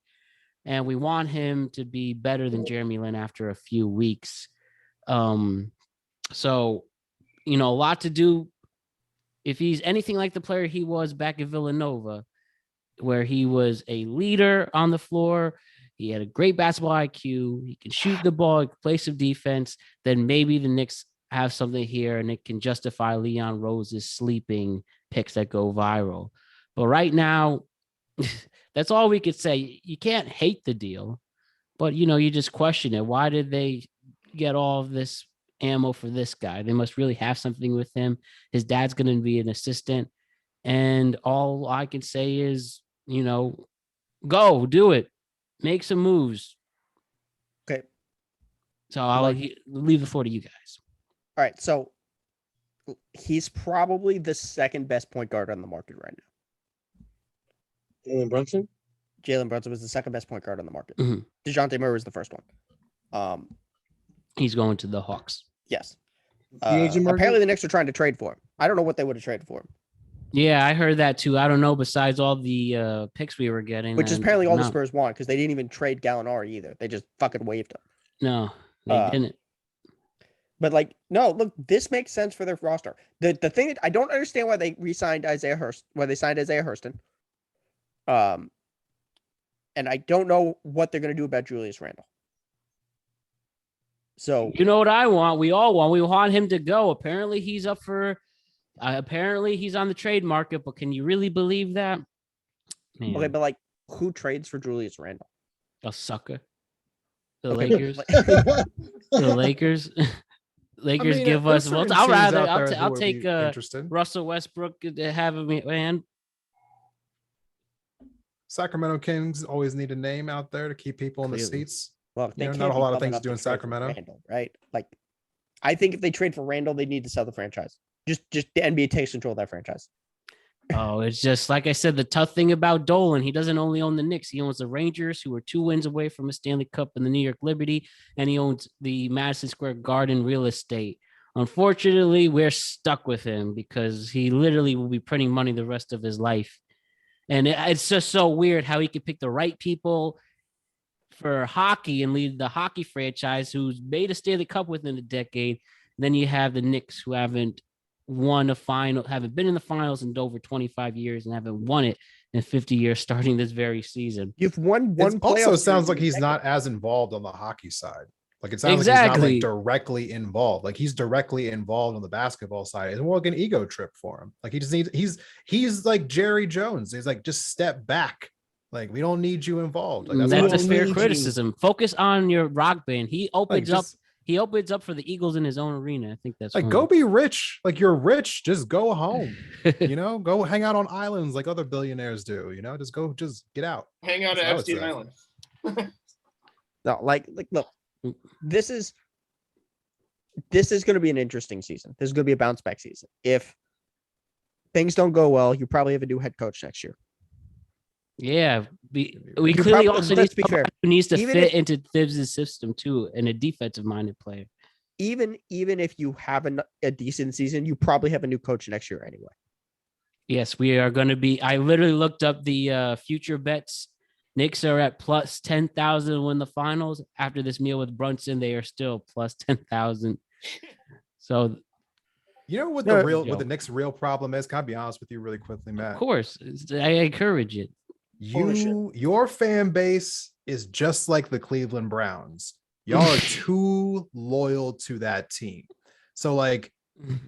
And we want him to be better than Jeremy Lin after a few weeks. So, a lot to do. If he's anything like the player he was back at Villanova, where he was a leader on the floor, he had a great basketball IQ, he can shoot the ball, play some defense, then maybe the Knicks have something here and it can justify Leon Rose's sleeping picks that go viral. But right now, that's all we could say. You can't hate the deal, but, you just question it. Why did they get all of this ammo for this guy? They must really have something with him. His dad's going to be an assistant. And all I can say is, go do it. Make some moves. Okay. So I'll leave the floor to you guys. All right. So he's probably the second best point guard on the market right now. Jalen Brunson? Jalen Brunson was the second best point guard on the market. Mhm. DeJounte Murray was the first one. He's going to the Hawks. Yes. Free agent market? Apparently the Knicks are trying to trade for him. I don't know what they would have traded for him. Yeah, I heard that too. I don't know, besides all the picks we were getting. Which is apparently all the no. Spurs want because they didn't even trade Gallinari either. They just fucking waived him. No, they didn't. But no, look, this makes sense for their roster. The thing that I don't understand why they re-signed Isaiah Hurst, why they signed Isaiah Hurston. And I don't know what they're going to do about Julius Randle. So You know what I want? We all want. We want him to go. Apparently, he's up for. Apparently, he's on the trade market. But can you really believe that? Man, okay, but who trades for Julius Randle? a sucker. The Okay, Lakers. The Lakers. Lakers mean, give there's us. Well, certain I'll teams rather. out there who I'll would take be interested. Russell Westbrook to have him. Man, Sacramento Kings always need a name out there to keep people in the Clearly. seats. Well, they You know, can't not a be whole lot of dumb things enough to do in trade for Sacramento. Randall, right? Like, I think if they trade for Randall, they need to sell the franchise. Just the NBA takes control of that franchise. oh, it's just like I said. The tough thing about Dolan, he doesn't only own the Knicks. He owns the Rangers, who are 2 wins away from a Stanley Cup, and the New York Liberty, and he owns the Madison Square Garden real estate. Unfortunately, we're stuck with him because he literally will be printing money the rest of his life. And it's just so weird how he could pick the right people for hockey and lead the hockey franchise who's made a Stanley Cup within a decade. Then you have the Knicks who haven't won a final, haven't been in the finals in over 25 years and haven't won it in 50 years starting this very season. You've won one. It also playoff sounds series like in a he's not decade. as involved on the hockey side. Like it sounds like he's not Exactly. like directly involved. Like he's directly involved on the basketball side. It's more like an ego trip for him. Like he just needs. He's like Jerry Jones. He's like just step back. Like we don't need you involved. Like That's what a it fair means. criticism. Focus on your rock band. He Like opens up. just He opens up for the Eagles in his own arena. I think that's like funny. go be rich. Like you're rich. Just go home. You know, go hang out on islands like other billionaires do. You know, just get out. Hang out That's at what I would Epstein say. Island. No, like look, this is going to be an interesting season. This is going to be a bounce back season. If things don't go well, you probably have a new head coach next year. Yeah, we You clearly probably- also need let's be fair. somebody who needs to Even fit if- into Thibs' system too, and a defensive minded player. Even if you have a decent season, you probably have a new coach next year anyway. Yes, we are going to be. I literally looked up the future bets. Knicks are at plus 10,000 to win the finals. After this meal with Brunson, they are still plus 10,000. So, You know what No, what the Knicks' real problem is? Can I be honest with you really quickly, Matt? of course, I encourage it. Your fan base is just like the Cleveland Browns. Y'all are too loyal to that team. So like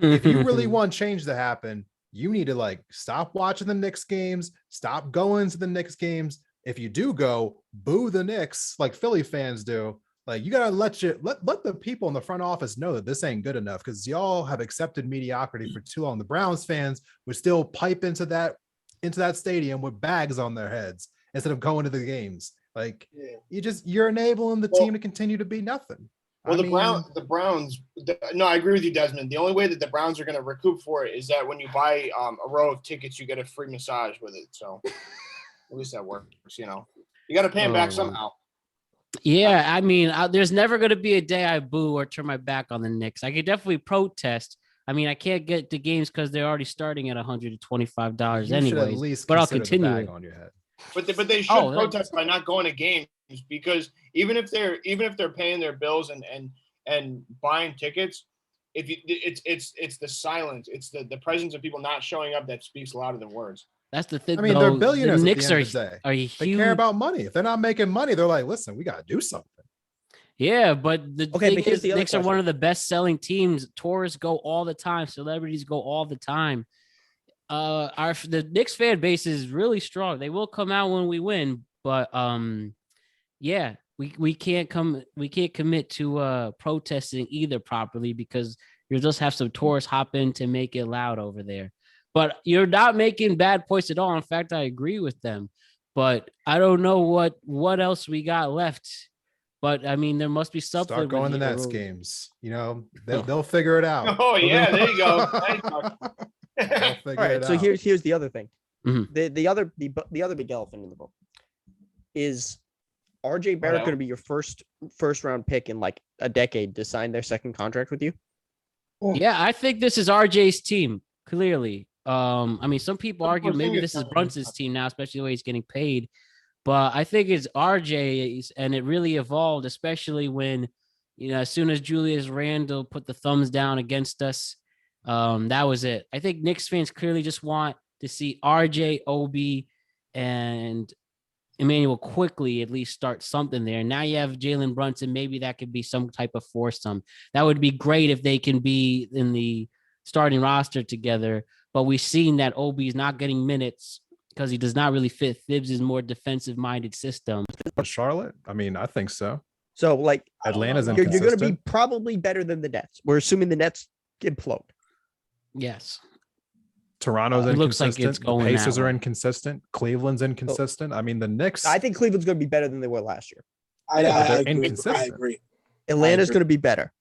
if you really want change to happen, you need to like stop watching the Knicks games, stop going to the Knicks games. If you do go, boo the Knicks like Philly fans do. Like you gotta let the people in the front office know that this ain't good enough because y'all have accepted mediocrity for too long. The Browns fans would still pipe into that stadium with bags on their heads instead of going to the games. Like you're enabling the team to continue to be nothing. Well, the Browns. No, I agree with you, Desmond. The only way that the Browns are going to recoup for it is that when you buy a row of tickets, you get a free massage with it. So at least that works. You know, you got to pay them back somehow. Yeah, I mean, there's never going to be a day I boo or turn my back on the Knicks. I could definitely protest. I mean, I can't get to games because they're already starting at $125 anyways. But I'll continue. The bag on your head. But they should protest by not going to games because even if they're paying their bills and buying tickets, it's the silence, it's the presence of people not showing up that speaks louder than words. That's the thing. I mean, they're billionaires. The Knicks at the end of the day. are They huge. care about money. If they're not making money, they're like, listen, we got to do something. Yeah, but the thing but here's is, the other Knicks are one question. of the best-selling teams. Tourists go all the time. Celebrities go all the time. The Knicks fan base is really strong. They will come out when we win, but yeah, we can't commit to protesting either properly because you'll just have some tourists hop in to make it loud over there. But you're not making bad points at all. In fact, I agree with them. But I don't know what else we got left. But I mean, there must be something. Start going to Nets games. You know, they'll figure it out. Oh yeah, there you go. They'll figure All right, it so out. here's the other thing. Mhm. The other big elephant in the room is RJ Barrett going to be your first round pick in like a decade to sign their second contract with you? Yeah, I think this is RJ's team, clearly. I mean, some people argue maybe this is Brunson's team now, especially the way he's getting paid. But I think it's RJ's, and it really evolved, especially when, as soon as Julius Randle put the thumbs down against us, that was it. I think Knicks fans clearly just want to see RJ, Obi, and Emmanuel quickly at least start something there. Now you have Jalen Brunson. Maybe that could be some type of foursome. That would be great if they can be in the starting roster together. But we've seen that Obi is not getting minutes because he does not really fit Thibs' more defensive-minded system. Charlotte? I mean, I think so. So like Atlanta's you're going to be inconsistent. probably better than the Nets. We're assuming the Nets implode. Yes. Toronto's It looks like inconsistent. it's The going Pacers that are way. inconsistent. Cleveland's inconsistent. I mean, the Knicks. I think Cleveland's going to be better than they were last year. I, Yeah, but I, they're I agree. I inconsistent. agree. Atlanta's agree. going to be better.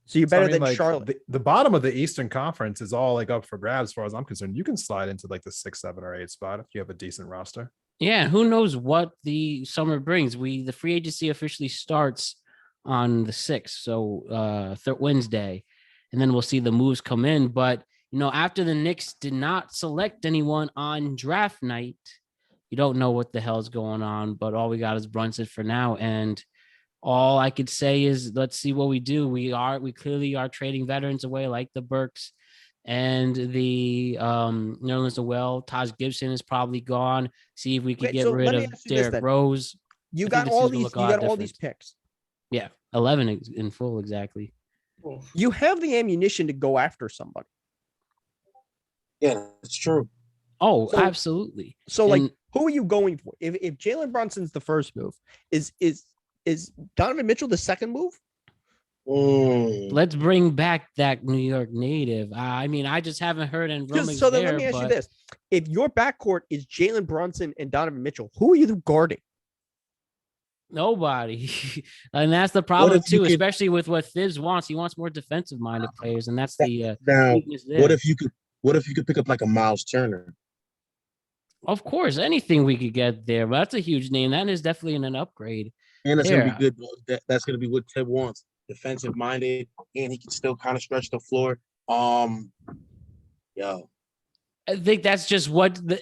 So you're So, I better mean, than like, Charlotte. the bottom of the Eastern Conference is all like up for grabs, as far as I'm concerned. You can slide into like the 6, 7, or 8 spot if you have a decent roster. Yeah, who knows what the summer brings? The free agency officially starts on the 6th, so Wednesday, and then we'll see the moves come in. But after the Knicks did not select anyone on draft night, you don't know what the hell's going on. But all we got is Brunson for now, and all I could say is let's see what we do. We clearly are trading veterans away like the Burks and the Nerlens Noel. Taj Gibson is probably gone. See if we can Okay, get so rid let me of ask you this Derrick then. Rose. You I got think the all season will these. look a You lot got all these different. picks. Yeah, 11 in full exactly. You have the ammunition to go after somebody. Yeah, that's true. Oh, So- absolutely. So like, And- who are you going for? If Jalen Brunson's the first move, is Donovan Mitchell the second move? Let's bring back that New York native. I mean, I just haven't heard any rumblings So then there. let me ask you but this: if your backcourt is Jalen Brunson and Donovan Mitchell, who are you guarding? Nobody. And that's the problem if you too, could- especially with what Thibs wants. He wants more defensive minded players, and that's the Now, weakness there. what if you could pick up like a Miles Turner? Of course, anything we could get there, but that's a huge name. That is definitely an upgrade. And that's gonna Yeah. be good. That's gonna be what Tib wants. Defensive minded, and he can still kind of stretch the floor. Yo, I think that's just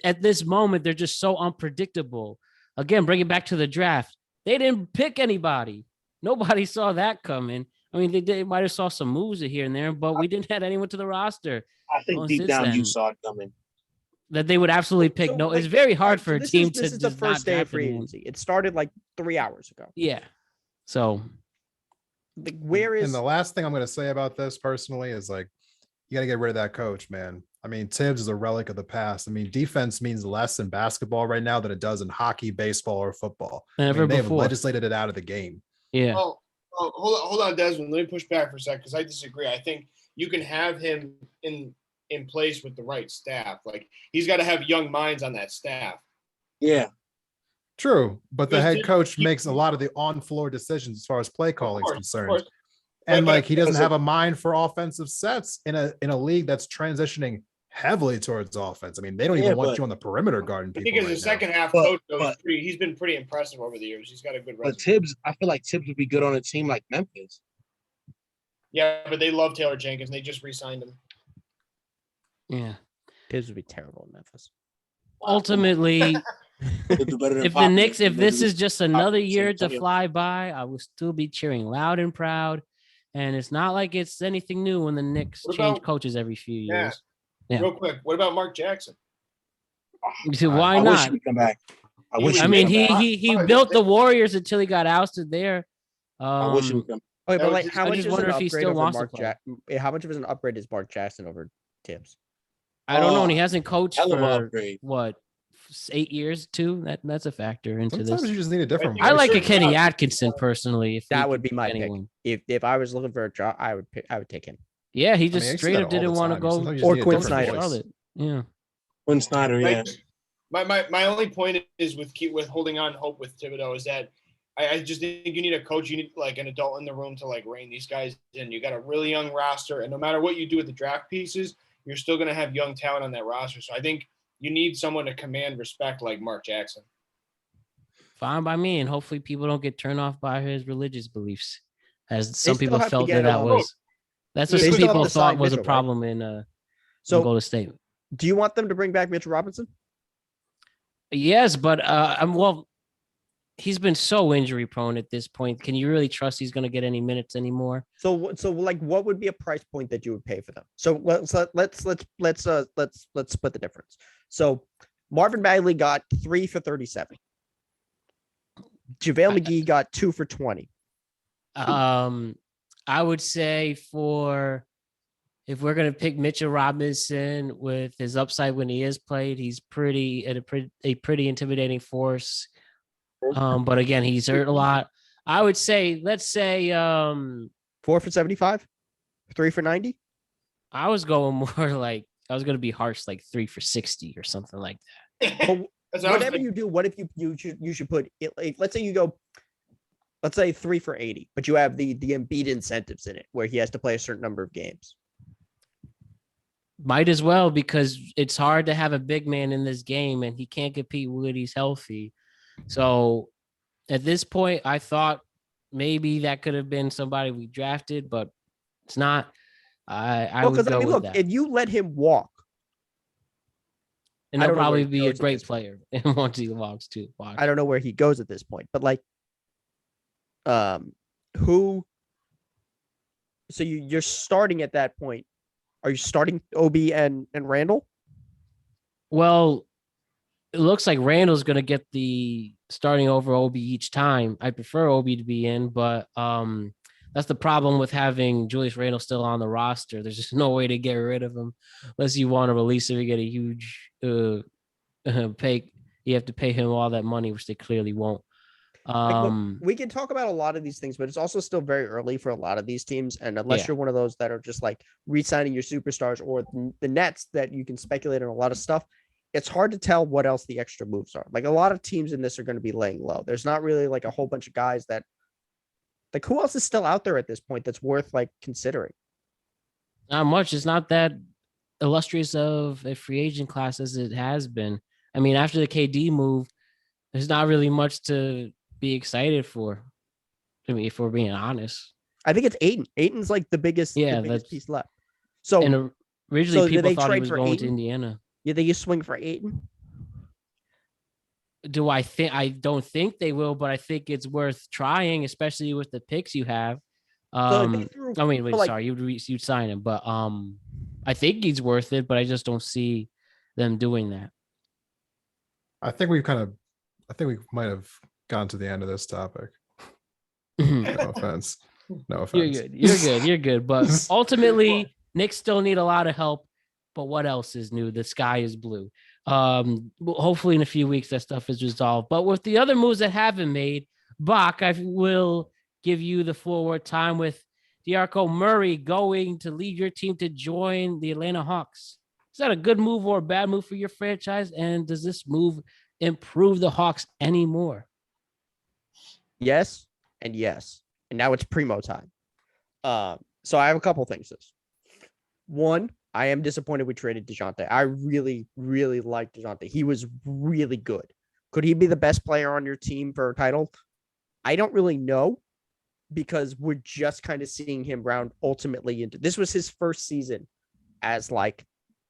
at this moment, they're just so unpredictable. Again, bring it back to the draft. They didn't pick anybody. Nobody saw that coming. I mean, they might have saw some moves here and there, but we didn't add anyone to the roster I think Well, deep since down you then- saw it coming. that they would absolutely pick. So, No, it's like, very hard for a this team is, to This is the just not first day of draft free anyone. agency. It started like 3 hours ago. Yeah. So Like, where And is the last thing I'm going to say about this personally is like, you got to get rid of that coach, man. I mean, Tibbs is a relic of the past. I mean, defense means less in basketball right now than it does in hockey, baseball, or football. never They have before. legislated it out of the game. Yeah. Oh, hold on, Desmond. Let me push back for a sec because I disagree. I think you can have him in place with the right staff. Like he's got to have young minds on that staff. Yeah, True, but the Because head Tibbs- coach he- makes a lot of the on-floor decisions as far as play calling is Of concerned. course. And But- like he doesn't listen- have a mind for offensive sets in a league that's transitioning heavily towards offense. I mean, they don't Yeah, even want but- you on the perimeter guarding I people. think as right a now. second half But- coach, though, but- he's been pretty impressive over the years. He's got a good resume. but Tibbs, I feel like Tibbs would be good on a team like Memphis. Yeah, but they love Taylor Jenkins. They just re-signed him. Yeah. Tibbs would be terrible in Memphis. Ultimately, They'll do better than if the Pop. Knicks, if this is just another San year to Antonio. fly by, I will still be cheering loud and proud. And it's not like it's anything new when the Knicks What change about- coaches every few Yeah. years. Yeah. Real quick, what about Mark Jackson? So why I wish not? he would come back. I He wish. would I he would mean, come back. he built the Warriors until he got ousted there. I wish he would come. Okay, That but was like, just- how I much just is wonder an if he upgrade still over wants to Mark play. How much of an upgrade is Mark Jackson over Tibbs? I don't know. And he hasn't coached Hell of an for upgrade. what 8 years too. That's a factor into Sometimes this. you just need a different. I like a certain Kenny jobs- Atkinson personally. If we That could would be pick my anyone. pick. If I was looking for a job, I would take him. Yeah, he I just mean, I see straight that up all didn't the want to time. go Sometimes you just Or need a Quinn different Snyder. voice. Charlotte. Yeah. Quinn Snyder, yeah. My only point is with holding on hope with Thibodeau is that I just think you need a coach. You need like an adult in the room to like rein these guys in. You got a really young roster, and no matter what you do with the draft pieces, you're still going to have young talent on that roster. So I think you need someone to command respect like Mark Jackson. Fine by me, and hopefully people don't get turned off by his religious beliefs, as some still people have to felt get, that um, was. That's what they some still have people to thought sign was a Mitchell, right? problem in So, Golden State. do you want them to bring back Mitchell Robinson? Yes, but well, he's been so injury prone at this point. Can you really trust he's going to get any minutes anymore? So like, what would be a price point that you would pay for them? So let's split the difference. So Marvin Bagley got 3 for 37. JaVale McGee got 2 for 20. I would say if we're gonna pick Mitchell Robinson with his upside when he is played, he's a pretty intimidating force. But again, he's hurt a lot. I would say, let's say, 4 for 75, 3 for 90. I was going more like I was gonna be harsh, like 3 for 60 or something like that. But That's what I was whatever thinking. you do, what if you should put it? Like, let's say you go, let's say 3 for 80, but you have the Embiid incentives in it where he has to play a certain number of games. Might as well, because it's hard to have a big man in this game, and he can't compete when he's healthy. So at this point, I thought maybe that could have been somebody we drafted, but it's not. I Well, would because go I mean, with look, that. if you let him walk, And I he'll don't know where probably he be a goes at great this point. player once he walks too. I don't know where he goes at this point, but like, who? So you're starting at that point. Are you starting OB and Randall? Well, it looks like Randall's going to get the starting over Obi each time. I prefer Obi to be in, but that's the problem with having Julius Randle still on the roster. There's just no way to get rid of him unless you want to release him and get a huge pay. You have to pay him all that money, which they clearly won't. Like, look, we can talk about a lot of these things, but it's also still very early for a lot of these teams. And unless Yeah. you're one of those that are just like re-signing your superstars, or the Nets that you can speculate on a lot of stuff, it's hard to tell what else the extra moves are. Like, a lot of teams in this are going to be laying low. There's not really like a whole bunch of guys that, like, who else is still out there at this point that's worth like considering? Not much. It's not that illustrious of a free agent class as it has been. I mean, after the KD move, there's not really much to be excited for. I mean, if we're being honest. I think it's Ayton. Ayton's like the biggest piece left. So, And originally so did people they thought he trade was for going to Ayton? Indiana. you think you swing for Ayton? Do I think? I don't think they will, but I think it's worth trying, especially with the picks you have. So like, they threw- I mean, wait, like- sorry, you'd sign him, but I think he's worth it, but I just don't see them doing that. I think we might have gotten to the end of this topic. You're No offense. No offense. good. You're good. But ultimately, Knicks still need a lot of help. But what else is new? The sky is blue. Hopefully in a few weeks that stuff is resolved. But with the other moves that haven't made, Bach, I will give you the forward time with DeArco Murray going to lead your team to join the Atlanta Hawks. Is that a good move or a bad move for your franchise? And does this move improve the Hawks anymore? Yes and yes. And now it's primo time. So I have a couple things. One, I am disappointed we traded DeJounte. I really, really like DeJounte. He was really good. Could he be the best player on your team for a title? I don't really know, because we're just kind of seeing him round ultimately into this was his first season as like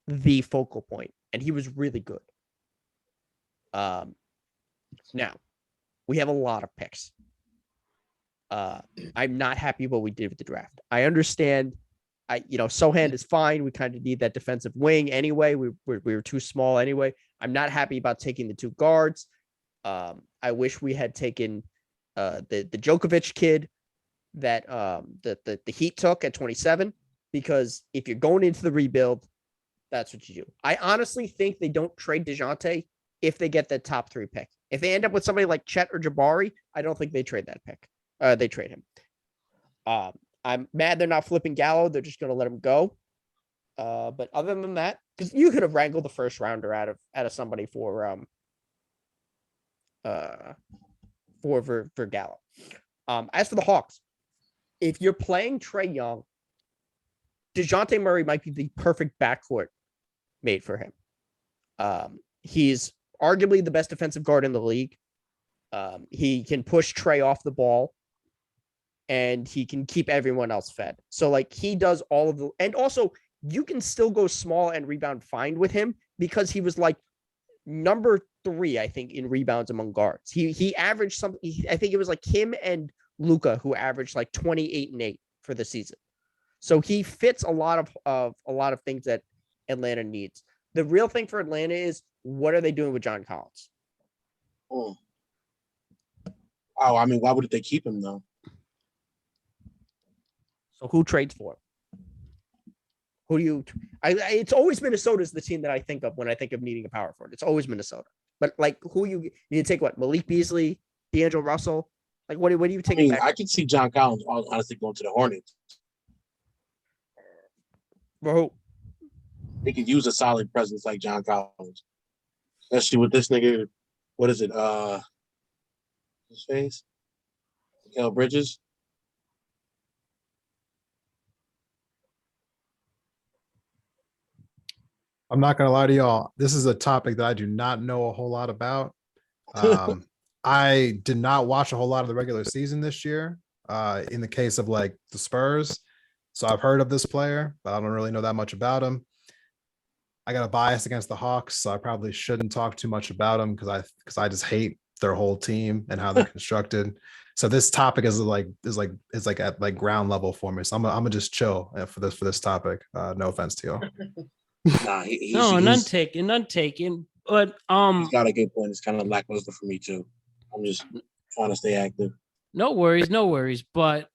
the focal point, and he was really good. Now we have a lot of picks. I'm not happy what we did with the draft. I understand. Sohan is fine. We kind of need that defensive wing anyway. We were too small anyway. I'm not happy about taking the two guards. I wish we had taken the Djokovic kid that the Heat took at 27, because if you're going into the rebuild, that's what you do. I honestly think they don't trade DeJounte if they get the top 3 pick. If they end up with somebody like Chet or Jabari, I don't think they trade that pick. They trade him. I'm mad they're not flipping Gallo. They're just going to let him go. But other than that, because you could have wrangled the first rounder out of somebody for Gallo. As for the Hawks, if you're playing Trae Young, DeJounte Murray might be the perfect backcourt made for him. He's arguably the best defensive guard in the league. He can push Trae off the ball, and he can keep everyone else fed. So like, he does all of the, and also you can still go small and rebound fine with him, because he was like number 3, I think, in rebounds among guards. He averaged something. I think it was like him and Luka who averaged like 28 and 8 for the season. So he fits a lot of things that Atlanta needs. The real thing for Atlanta is, what are they doing with John Collins? Oh, I mean, why would they keep him though? So who trades for him? Who do you? It's always Minnesota's the team that I think of when I think of needing a power forward. It's always Minnesota. But like, who you take? What, Malik Beasley, D'Angelo Russell? Like, what do you I take mean, back? I can see John Collins honestly going to the Hornets. Bro, They could use a solid presence like John Collins, especially with this nigga. What is it? His face, Mikal Bridges. I'm not gonna lie to y'all. This is a topic that I do not know a whole lot about. I did not watch a whole lot of the regular season this year. In the case of like the Spurs, so I've heard of this player, but I don't really know that much about him. I got a bias against the Hawks, so I probably shouldn't talk too much about them because I just hate their whole team and how they're constructed. So this topic is like at like ground level for me. So I'm gonna just chill for this topic. No offense to y'all. Nah, No, none taken. But he's got a good point. It's kind of lackluster for me too. I'm just trying to stay active. no worries. But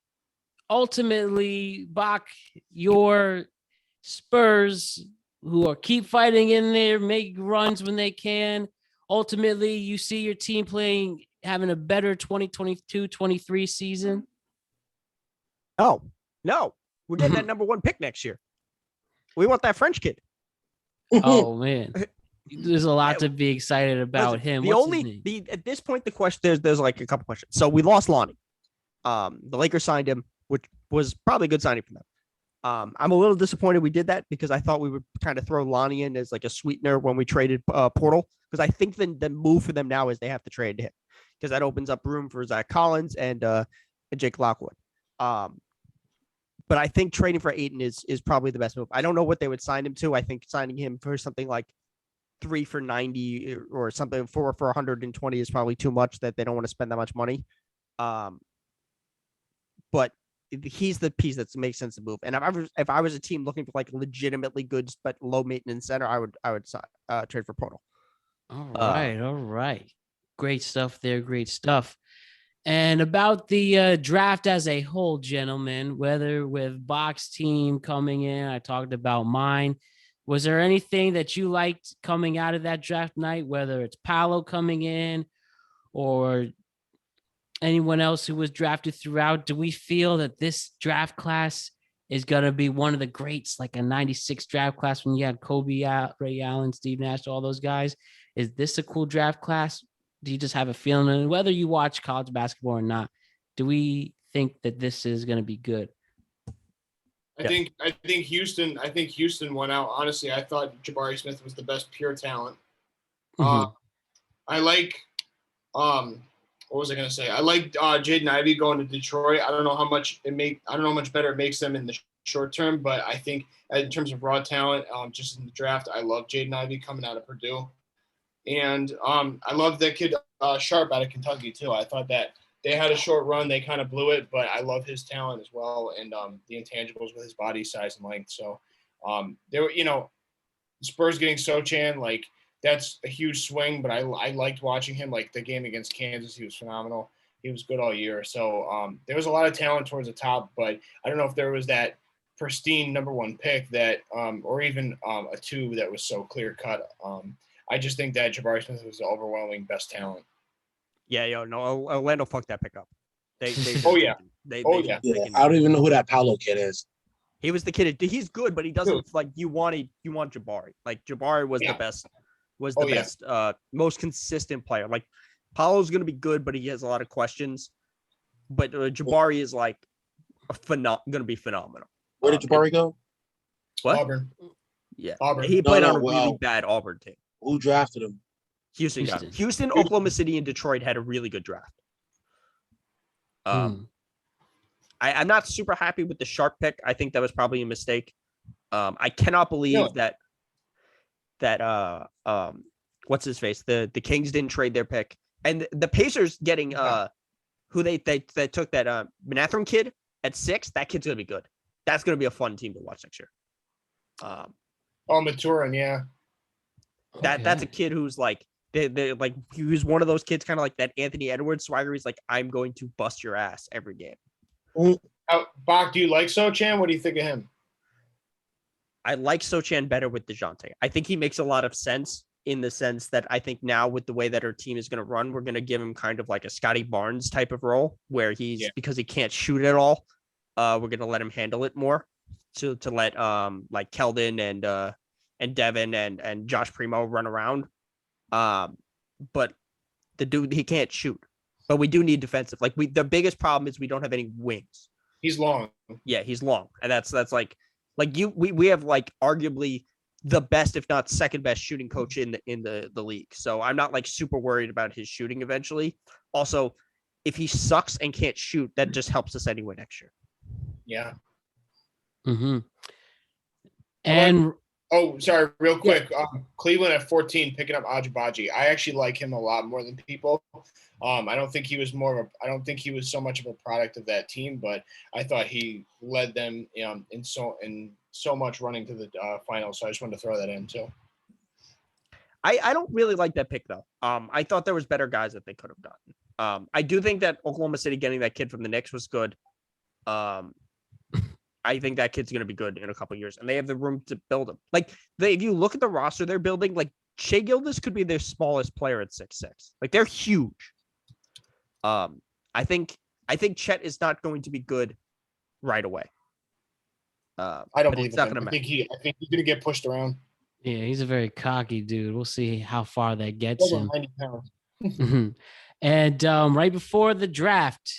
ultimately, Bach, your Spurs, who are keep fighting in there, make runs when they can. Ultimately, you see your team having a better 2022-23 season. no, we're getting that number 1 pick next year. We want that French kid. Oh man, there's a lot to be excited about him. At this point, the question there's like a couple questions. So we lost Lonnie. The Lakers signed him, which was probably a good signing for them. I'm a little disappointed we did that because I thought we would kind of throw Lonnie in as like a sweetener when we traded Portal. Because I think the move for them now is they have to trade him because that opens up room for Zach Collins and Jake Lockwood. But I think trading for Ayton is probably the best move. I don't know what they would sign him to. I think signing him for something like 3 for 90 or something 4 for 120 is probably too much. That they don't want to spend that much money. But he's the piece that makes sense to move. And if I was a team looking for like legitimately good but low maintenance center, I would trade for Portal. All right. Great stuff there. Great stuff. And about the draft as a whole, gentlemen, whether with Bach's team coming in, I talked about mine. Was there anything that you liked coming out of that draft night, whether it's Paolo coming in or anyone else who was drafted throughout? Do we feel that this draft class is going to be one of the greats, like a 96 draft class when you had Kobe, Ray Allen, Steve Nash, all those guys? Is this a cool draft class? Do you just have a feeling? And whether you watch college basketball or not, do we think that this is going to be good? I think Houston went out. Honestly, I thought Jabari Smith was the best pure talent. Mm-hmm. I like what was I gonna say? I like Jaden Ivey going to Detroit. I don't know how much better it makes them in the short term, but I think in terms of raw talent, just in the draft, I love Jaden Ivey coming out of Purdue. And I love that kid Sharp out of Kentucky too. I thought that they had a short run, they kind of blew it, but I love his talent as well and the intangibles with his body size and length. So they were, Spurs getting Sochan, like that's a huge swing, but I liked watching him. Like the game against Kansas, he was phenomenal. He was good all year. So there was a lot of talent towards the top, but I don't know if there was that pristine number 1 pick that or even a 2 that was so clear cut. I just think that Jabari Smith was the overwhelming best talent. Yeah, no, Orlando fucked that pick up. They Oh yeah. I don't even know who that Paolo kid is. He was the kid. He's good, but he doesn't like you want Jabari. Like Jabari was the best, most consistent player. Like Paolo's gonna be good, but he has a lot of questions. But Jabari is like gonna be phenomenal. Where did Jabari go? What? Auburn. Yeah, Auburn. he played on a really bad Auburn team. Who drafted him? Houston, Oklahoma City, and Detroit had a really good draft. I'm not super happy with the Sharp pick. I think that was probably a mistake. I cannot believe that what's his face? The Kings didn't trade their pick, and the Pacers getting who they took that Menathrun kid at 6. That kid's gonna be good. That's gonna be a fun team to watch next year. Maturin, yeah. That's a kid who's like they like he was one of those kids kind of like that Anthony Edwards swagger. He's like, I'm going to bust your ass every game. Bach, do you like Sochan? What do you think of him? I like Sochan better with DeJounte. I think he makes a lot of sense. in the sense that I think now with the way that our team is going to run, we're going to give him kind of like a Scotty Barnes type of role where he's because he can't shoot at all. We're going to let him handle it more to let like Keldon and Devin and Josh Primo run around. But the dude, he can't shoot. But we do need defensive. Like the biggest problem is we don't have any wings. He's long. Yeah, he's long, and that's like we have like arguably the best, if not second best, shooting coach in the league. So I'm not like super worried about his shooting eventually. Also, if he sucks and can't shoot, that just helps us anyway next year. Yeah. Mm-hmm. And sorry, real quick. Cleveland at 14 picking up Ajabaji. I actually like him a lot more than people. I don't think he was so much of a product of that team, but I thought he led them in so much running to the finals. So I just wanted to throw that in too. I don't really like that pick though. I thought there was better guys that they could have gotten. I do think that Oklahoma City getting that kid from the Knicks was good. I think that kid's going to be good in a couple of years, and they have the room to build him. Like if you look at the roster they're building, like Shai Gilgeous could be their smallest player at 6'6". Like they're huge. I think Chet is not going to be good right away. I don't believe I think he's going to get pushed around. yeah, he's a very cocky dude. We'll see how far that gets him. 90 pounds. Mhm. And right before the draft,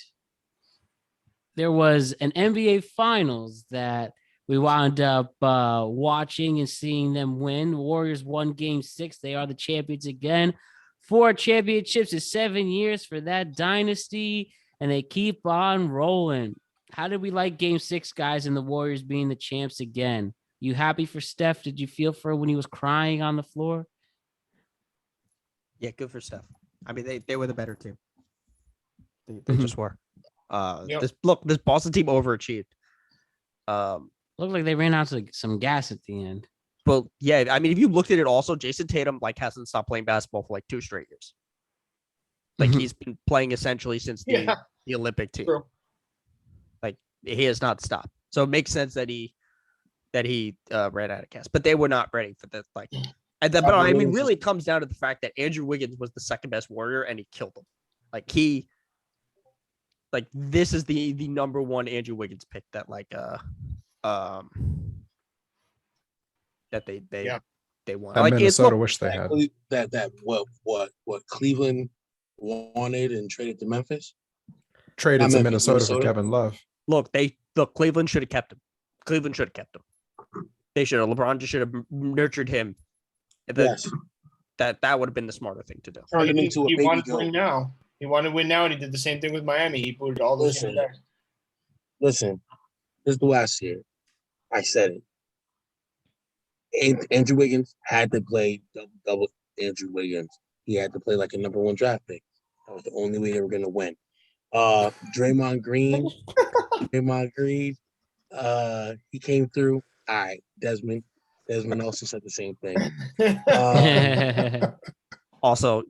there was an NBA Finals that we wound up watching and seeing them win. Warriors won Game 6. They are the champions again. 4 championships in 7 years for that dynasty, and they keep on rolling. How did we like Game 6, guys, and the Warriors being the champs again? You happy for Steph? Did you feel for when he was crying on the floor? Yeah, good for Steph. I mean, they were the better team. They just were. This Boston team overachieved. Looked like they ran out of some gas at the end. Well, yeah, I mean, if you looked at it also, Jason Tatum like hasn't stopped playing basketball for like 2 straight years. Like he's been playing essentially since the Olympic team. True. Like he has not stopped. So it makes sense that he ran out of gas, but they were not ready for this. Like, but I mean, really, it comes down to the fact that Andrew Wiggins was the second best Warrior and he killed him. Like this is the number one Andrew Wiggins pick that that they won. Like Minnesota wish wish they had that what Cleveland wanted and traded to Memphis. Traded to Minnesota for Kevin Love. Look, Cleveland should have kept him. Cleveland should have kept him. They should have. LeBron just should have nurtured him. Yes. That would have been the smarter thing to do. He wanted to win now. He wanted to win now, and he did the same thing with Miami. He booted all those guys. Listen, this is the last year. I said it. Andrew Wiggins had to play double Andrew Wiggins. He had to play like a number 1 draft pick. That was the only way they were going to win. Draymond Green, he came through. All right, Desmond also said the same thing. Also,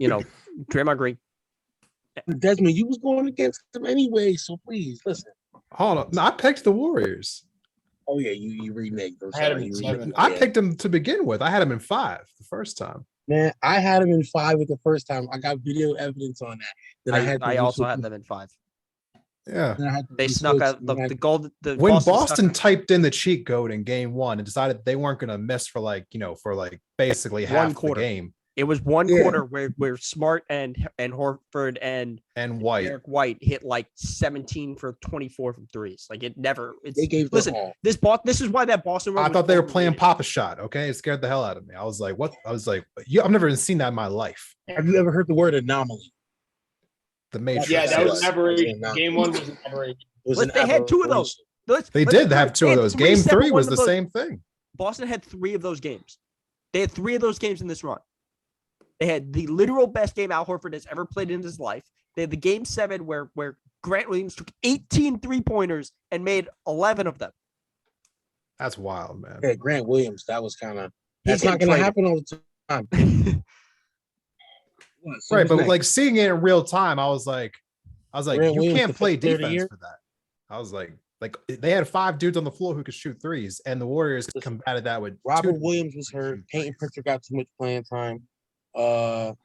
Draymond Green. Desmond, you was going against them anyway, so please listen. Hold on, no, I picked the Warriors. Oh yeah, you reneged. I picked him to begin with. I had him in 5 the first time. Man, I had him in 5 with the first time. I got video evidence on that. I also had them in 5. Yeah, they snuck out the gold. When Boston typed in the cheat code in Game 1 and decided they weren't going to miss for basically half the game. It was one quarter where Smart and Horford and White. Derek White hit like 17 for 24 from threes. Like it never. They gave listen. This is why that Boston run. I thought they were playing Papa Shot. Okay, it scared the hell out of me. I was like, what? I was like, I've never even seen that in my life. Have you ever heard the word anomaly? The Matrix. Yeah, that was never Game 1 was never. They had 2 of those. They did have 2 of those. Game 3 was the same thing. Boston had 3 of those games. They had 3 of those games in this run. They had the literal best game Al Horford has ever played in his life. They had the Game 7 where Grant Williams took 18 3-pointers and made 11 of them. That's wild, man. Yeah, Grant Williams, that's not going to happen all the time. Right, but like seeing it in real time, I was like, Grant you Williams can't play defense for that. I was like they had 5 dudes on the floor who could shoot threes, and the Warriors combated that with Robert Williams was hurt. Peyton Pritchard got too much playing time. No,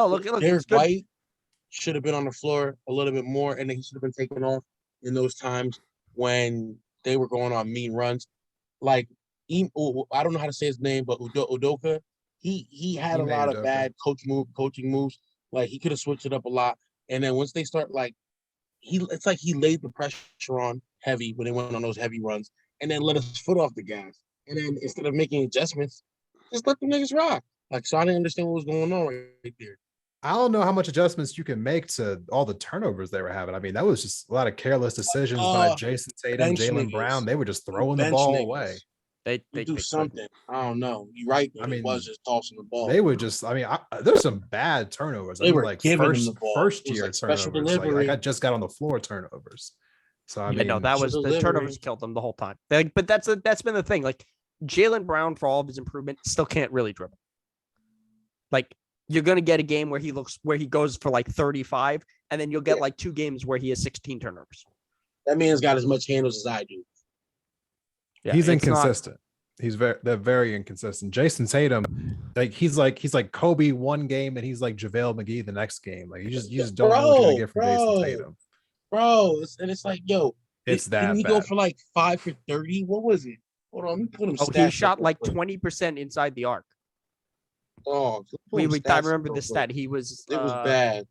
look, Derek it's good. White should have been on the floor a little bit more, and then he should have been taken off in those times when they were going on mean runs. Like, I don't know how to say his name, but Udoka, he had a Ime lot of Udoka. bad coaching moves. Like, he could have switched it up a lot. And then once they start, like, it's like he laid the pressure on heavy when they went on those heavy runs, and then let his foot off the gas. And then instead of making adjustments, just let the niggas rock. Like, so I didn't understand what was going on right there. I don't know how much adjustments you can make to all the turnovers they were having. I mean, that was just a lot of careless decisions by Jason Tatum, bench Jalen niggas. Brown. They were just throwing the Bench ball niggas. away. They do could. something. I don't know. You're right. I mean, was just tossing the ball. They would just, I mean, there's some bad turnovers. They I mean, were like giving them the ball. first It was year like special turnovers. Like delivery. I just got on the floor turnovers. So I Yeah, mean, no, that was the delivery. turnovers killed them the whole time. But that's been the thing. Like Jalen Brown, for all of his improvement, still can't really dribble. Like you're gonna get a game where he goes for like 35, and then you'll get like 2 games where he has 16 turnovers. That man's got as much handles as I do. Yeah, he's it's not- inconsistent. They're very inconsistent. Jason Tatum, he's like Kobe one game and he's like JaVale McGee the next game. Like you just don't know what you're gonna get from Jason Tatum. Bro, it's like, yo, It's that didn't he bad. go for like 5 for 30? What was it? Hold on, let me put him. Oh, he shot like 20% inside the arc. Oh, I remember the stat. He was. It was bad.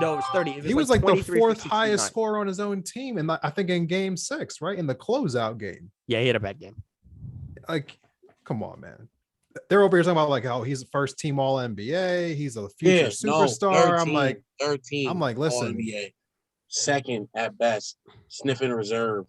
No, it was 30. He was like the 23 for 4th highest 69. scorer on his own team, and I think in Game 6, right in the closeout game. Yeah, he had a bad game. Like, come on, man. They're over here talking about like, oh, he's a first team All NBA. He's a future superstar. I'm like, 13. I'm like, listen, All-NBA. Second at best, sniffing reserve.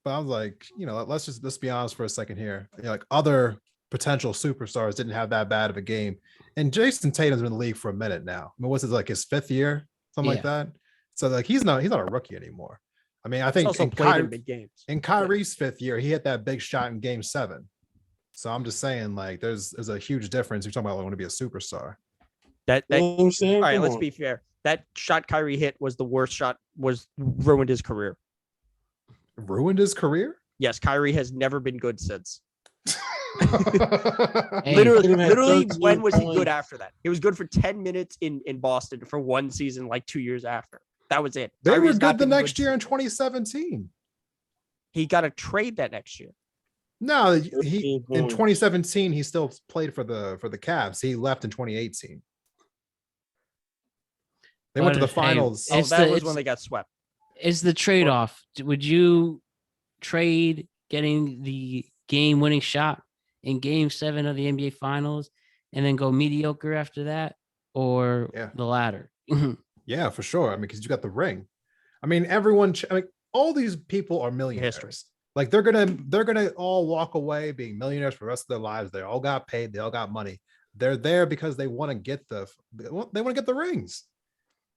but I was like, let's be honest for a second here. Like other potential superstars didn't have that bad of a game, and Jason Tatum's been in the league for a minute now. I mean, what's it like his 5th year, something like that? So like he's not a rookie anymore. I mean, I think also played in big games. In Kyrie's 5th year, he hit that big shot in Game 7. So I'm just saying, like, there's a huge difference. You're talking about want to be a superstar. That You know what I'm saying? all right, Come let's on. be fair. That shot Kyrie hit was the worst shot, ruined his career. Ruined his career? Yes, Kyrie has never been good since. Hey, Literally, 13 when was he points. good after that? He was good for 10 minutes in Boston for one season, like 2 years after. That was it. They Kyrie were has not good the been next year in 2017. He got a trade that next year. No, 13 in points. 2017 he still played for the Cavs. He left in 2018. They went to the But, hey, finals. Oh, It's that was it's- when they got swept. Is the trade-off? Would you trade getting the game-winning shot in Game 7 of the NBA Finals and then go mediocre after that, or Yeah. the latter? Yeah, for sure. I mean, because you got the ring. I mean, all these people are millionaires. History. Like they're gonna all walk away being millionaires for the rest of their lives. They all got paid. They all got money. They're there because they want to get the rings.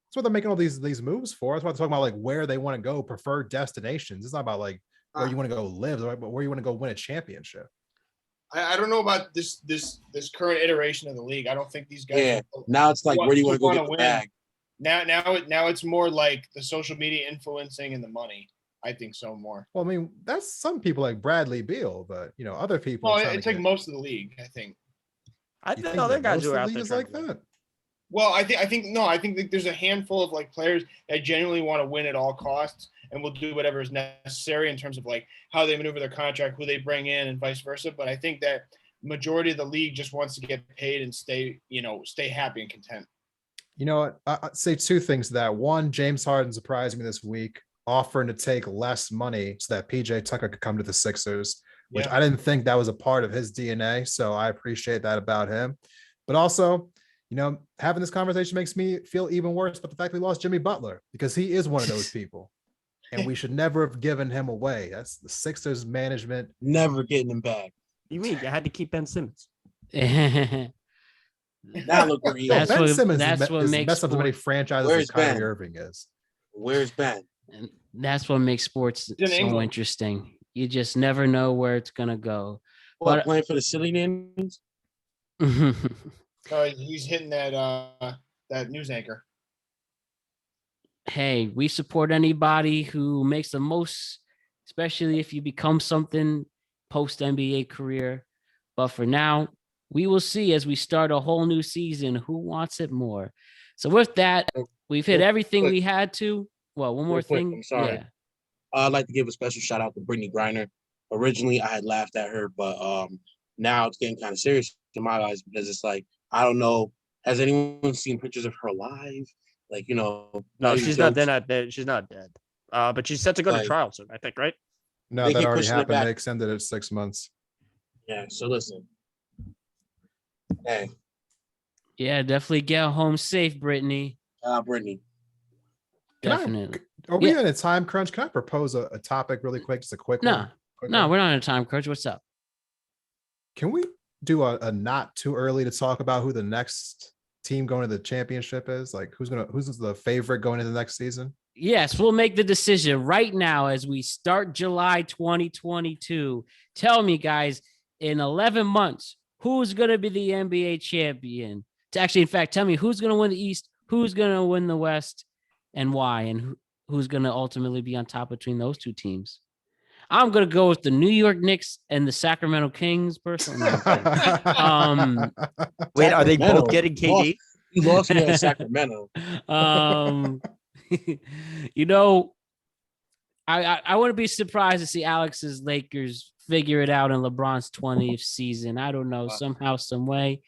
That's what they're making all these moves for. That's why they're talking about like where they want to go, preferred destinations. It's not about like where you want to go live, but where you want to go win a championship. I don't know about this current iteration of the league. I don't think these guys. Yeah. Now it's like, where do you want to go wanna get the win. bag? Now it's more like the social media influencing and the money. I think so more. Well, I mean, that's some people like Bradley Beal, but other people. Well, trying it's to like get- most of the league. I think. I You think think other that guys most who of are the out league there is trying like to win. that. Well, I think there's a handful of like players that genuinely want to win at all costs and will do whatever is necessary in terms of like how they maneuver their contract, who they bring in, and vice versa. But I think that majority of the league just wants to get paid and stay happy and content. You know what? I'd say 2 things to that. One, James Harden surprised me this week, offering to take less money so that PJ Tucker could come to the Sixers, which Yeah. I didn't think that was a part of his DNA. So I appreciate that about him. But also, having this conversation makes me feel even worse about the fact we lost Jimmy Butler, because he is one of those people. And we should never have given him away. That's the Sixers management. Never getting him back. You mean you had to keep Ben Simmons? Now look where he That's is. Ben what- Simmons that's what is makes messed up as many sport- franchises Where's as Kyrie Ben? Irving is. Where's Ben? And that's what makes sports in so England. interesting. You just never know where it's gonna go. What, But- playing for the silly names? He's hitting that news anchor. Hey, we support anybody who makes the most, especially if you become something post NBA career. But for now, we will see as we start a whole new season who wants it more. So with that, we've hit everything we had to. Well, one more quick, thing. I'm sorry. Yeah. I'd like to give a special shout out to Brittany Griner. Originally, I had laughed at her, but now it's getting kind of serious in my eyes because it's like, I don't know. Has anyone seen pictures of her live? Like, No, she's not. They're not dead. She's not dead. But she's set to go to trial soon, I think, right? No, They that keep already pushing it happened. back. They extended it 6 months. Yeah. So listen. Hey, Yeah, definitely get home safe, Brittany. Brittany. Definitely. Are we in a time crunch? Can I propose a topic really quick? Just a quick No, one. no, we're not in a time crunch. What's up? Can we do a not too early to talk about who the next team going to the championship is? Like who's the favorite going into the next season? Yes, we'll make the decision right now as we start July 2022. Tell me, guys, in 11 months, who's going to be the NBA champion? In fact, tell me who's going to win the East, who's going to win the West, and why, and who's going to ultimately be on top between those two teams. I'm going to go with the New York Knicks and the Sacramento Kings, personally. Wait, are they both Sacramento. getting KD? You lost me at Sacramento. I wouldn't be surprised to see Alex's Lakers figure it out in LeBron's 20th season. I don't know, somehow, some way.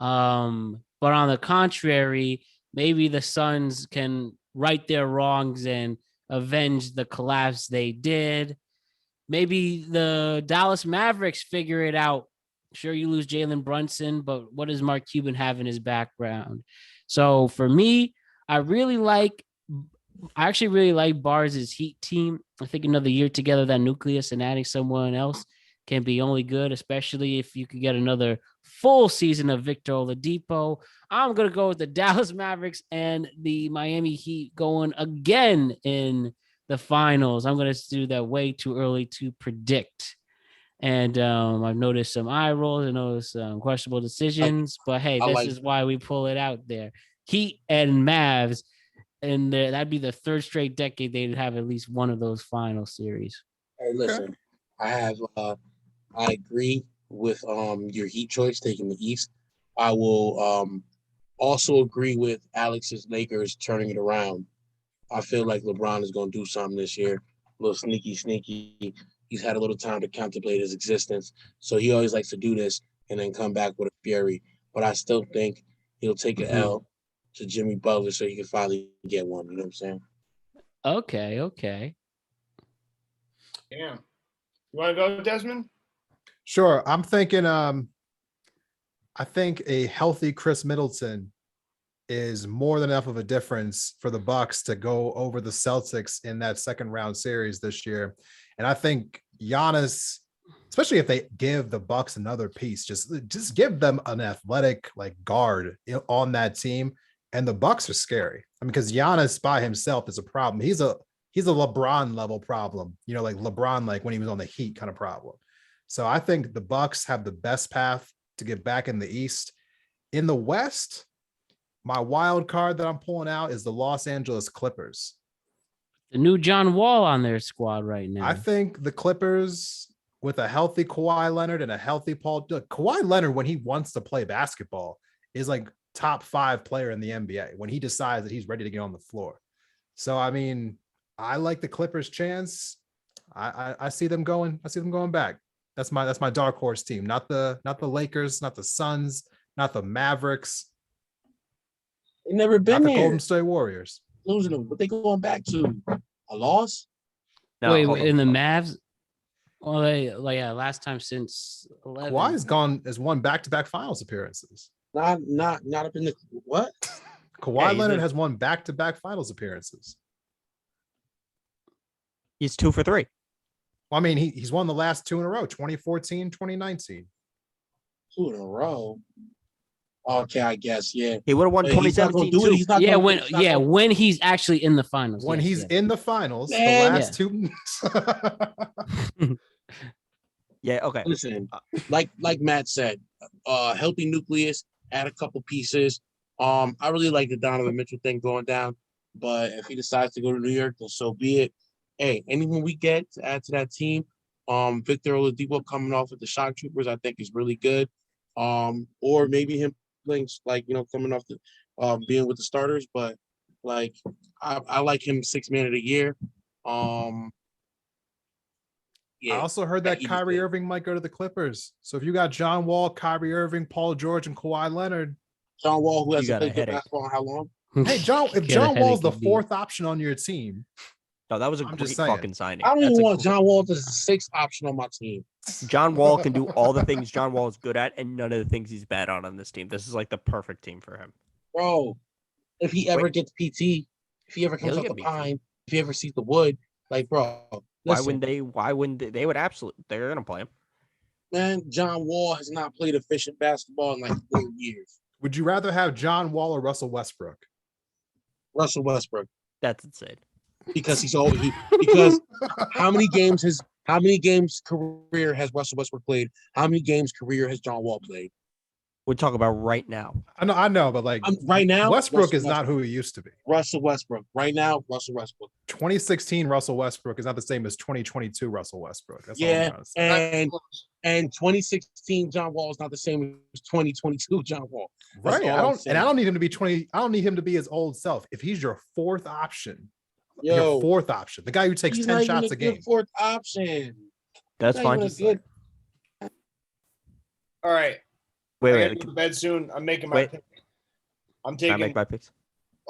But on the contrary, maybe the Suns can right their wrongs and avenge the collapse they did. Maybe the Dallas Mavericks figure it out. Sure, you lose Jalen Brunson, but what does Mark Cuban have in his background? So for me, I actually really like Barz's Heat team. I think another year together, that nucleus and adding someone else can be only good, especially if you could get another full season of Victor Oladipo. I'm going to go with the Dallas Mavericks and the Miami Heat going again in the finals. I'm going to do that way too early to predict. And I've noticed some eye rolls. I noticed some questionable decisions. But hey, this is why we pull it out there. Heat and Mavs. And that'd be the third straight decade they'd have at least one of those final series. Hey, listen, I agree with your Heat choice taking the East. I will also agree with Alex's Lakers turning it around. I feel like LeBron is going to do something this year. A little sneaky. He's had a little time to contemplate his existence. So he always likes to do this and then come back with a fury. But I still think he'll take an L to Jimmy Butler so he can finally get one. You know what I'm saying? Okay. Yeah. You want to go, Desmond? Sure. I'm thinking I think a healthy Chris Middleton is more than enough of a difference for the Bucks to go over the Celtics in that second round series this year. And I think Giannis, especially if they give the Bucks another piece, just give them an athletic guard on that team. And the Bucks are scary. I mean, because Giannis by himself is a problem. He's a LeBron level problem, like LeBron, when he was on the Heat kind of problem. So I think the Bucks have the best path to get back in the East. In the West, my wild card that I'm pulling out is the Los Angeles Clippers. The new John Wall on their squad right now. I think the Clippers with a healthy Kawhi Leonard and a healthy Kawhi Leonard, when he wants to play basketball, is top 5 player in the NBA when he decides that he's ready to get on the floor. So, I mean, I like the Clippers' chance. I see them going. I see them going back. That's my dark horse team. Not the Lakers, not the Suns, not the Mavericks. They've never been not there. The Golden State Warriors. Losing them. What they going back to? A loss? No, wait, in the Mavs? Well, last time since 11. Kawhi has won back-to-back finals appearances. Not up in the what? Kawhi Leonard has won back-to-back finals appearances. He's 2 for 3. Well, I mean, he's won the last 2 in a row, 2014, 2019. 2 in a row. Okay, I guess, yeah. He would have won 2017 too. When he's actually in the finals. When he's in the finals, Man. the last 2. Yeah, okay. Listen, like Matt said, healthy nucleus, add a couple pieces. I really like the Donovan Mitchell thing going down, but if he decides to go to New York, then so be it. Hey, anyone we get to add to that team, Victor Oladipo coming off with the Shock Troopers, I think is really good. Or maybe him playing like coming off the being with the starters. But like I like him 6-man of the year. I Yeah, also heard that he was Kyrie good. Irving might go to the Clippers. So if you got John Wall, Kyrie Irving, Paul George, and Kawhi Leonard, John Wall, who You hasn't got a played good headache. basketball in how long? hey John, if Get a John Wall's the headache indeed. fourth option on your team, No, that was a I'm great just saying. fucking signing. I don't That's even a want gr- John Wall as the 6th option on my team. John Wall can do all the things John Wall is good at, and none of the things he's bad on this team. This is like the perfect team for him. Bro, if he ever gets PT, if he ever comes He'll off the get PT. pine, if he ever sees the wood, like bro, Why listen, wouldn't they? Why wouldn't they? They would absolutely. They're gonna play him. man, John Wall has not played efficient basketball in like 4 years. would you rather have John Wall or Russell Westbrook? Russell Westbrook, That's insane. because because how many games career has Russell Westbrook played? How many games career has John Wall played? We're talking about right now. I know, but like Right now, Westbrook Russell is not who he used to be. Russell Westbrook. Right now, Russell Westbrook. 2016 Russell Westbrook is not the same as 2022 Russell Westbrook. That's all I'm Yeah, trying to say. and 2016 John Wall is not the same as 2022 John Wall. That's Right. all I I'm don't saying. and I don't need him to be 20. I don't need him to be his old self. If he's your fourth option, your Yo, fourth option, the guy who takes he's 10 not even shots a good game. 4th option. That's Not fine. even a good. All right. Wait, I gotta wait. go to bed soon. I'm making my Wait. pick. I'm Can I taking. make my picks?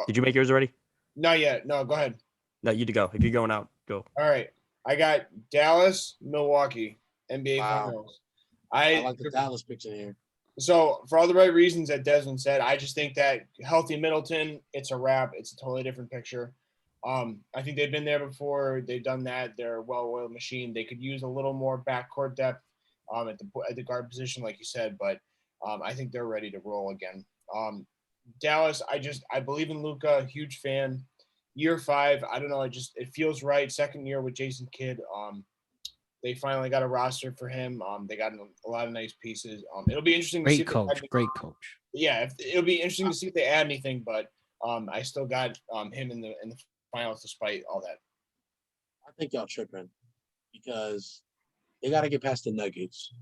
Did you make yours already? Not yet. No, go ahead. No, you to go. If you're going out, go. All right. I got Dallas, Milwaukee, NBA Wow. Finals. I like the Dallas picture here. So for all the right reasons that Desmond said, I just think that healthy Middleton, it's a wrap. It's a totally different picture. I think they've been there before. They've done that. They're a well-oiled machine. They could use a little more backcourt depth at the guard position, like you said, but I think they're ready to roll again. Dallas, I believe in Luka, huge fan. Year 5, I don't know, it feels right. Second year with Jason Kidd. They finally got a roster for him. They got a lot of nice pieces. It'll be interesting to see. Great coach. Yeah, it'll be interesting to see if they add anything, but I still got him in the finals despite all that. I think y'all tripping because they got to get past the Nuggets.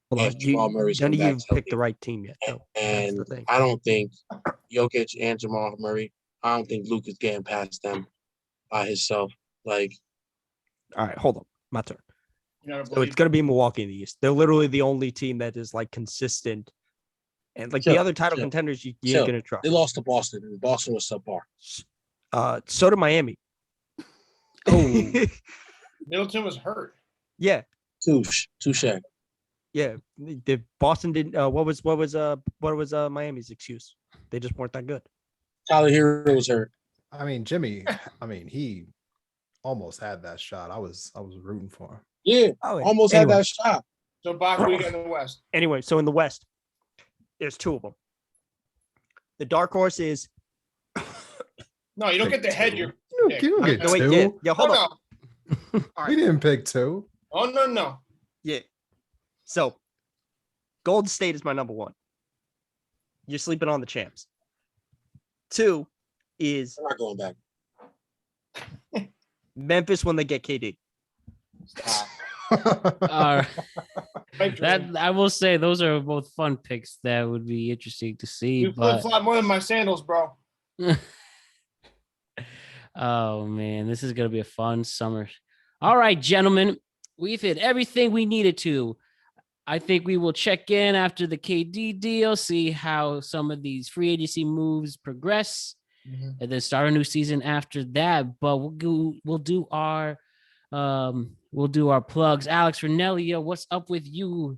Hold on. If Jamal Murray's Don't coming back even pick healthy. the right team yet. No, that's And the thing. I don't think Jokic and Jamal Murray. I don't think Luke is getting past them by himself. Like, All right, hold on. My turn. You know, So it's going to be Milwaukee in the East. They're literally the only team that is like consistent. And like the Chill, other title chill, contenders, you chill. ain't going to trust. they lost to Boston, and Boston was subpar. So did Miami. Oh, Middleton was hurt. Yeah. Touche. Yeah. The Boston didn't what was Miami's excuse? They just weren't that good. Tyler Hero was hurt. I mean, Jimmy, he almost had that shot. I was rooting for him. Yeah, Oh, almost anyway. had that shot. So Bach, what do you got in the West? Anyway, so in the West, there's 2 of them. The dark horse is No, you don't get the head. You're You don't get no, wait, 2. yeah, hold on. We didn't pick 2. Oh no. Yeah. So Golden State is my number 1. You're sleeping on the champs. 2 is I'm not going back. Memphis when they get KD. that I will say those are both fun picks that would be interesting to see. You flip flop more than my sandals, bro. Oh man, this is gonna be a fun summer. All right, gentlemen, we've hit everything we needed to. I think we will check in after the KD deal, see how some of these free agency moves progress, and then start a new season after that. But we'll do our plugs. Alex Rannielio, what's up with you?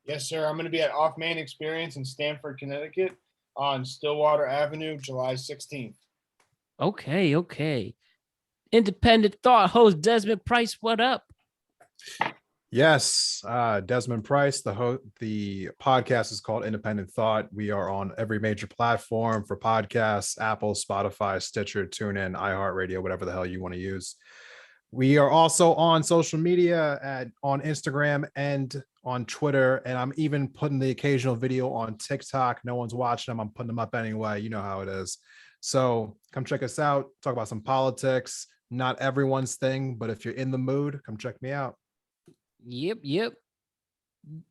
Yes, sir. I'm going to be at Off Man Experience in Stamford, Connecticut on Stillwater Avenue, July 16th. Okay. Independent thought host Desmond Price, what up? Yes, Desmond Price. The podcast is called Independent Thought. We are on every major platform for podcasts: Apple, Spotify, Stitcher, TuneIn, iHeartRadio, whatever the hell you want to use. We are also on social media on Instagram and on Twitter, and I'm even putting the occasional video on TikTok. No one's watching them. I'm putting them up anyway. You know how it is. So come check us out. Talk about some politics. Not everyone's thing, but if you're in the mood, come check me out. Yep.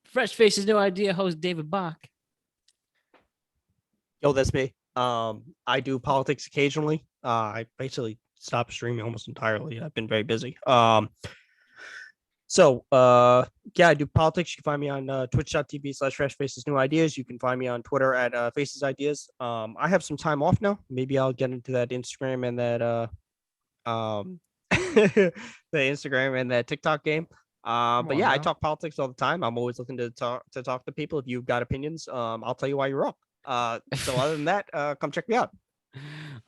Fresh Faces, No Idea host David Bach. Yo, that's me. I do politics occasionally. I basically stopped streaming almost entirely. I've been very busy. Yeah, I do politics. You can find me on twitch.tv/Fresh Faces New Ideas. You can find me on Twitter at Faces Ideas. I have some time off now. Maybe I'll get into that Instagram and that the Instagram and that TikTok game. But on yeah, I now. talk politics all the time. I'm always looking to talk to people. If you've got opinions, I'll tell you why you're wrong. So other than that, come check me out.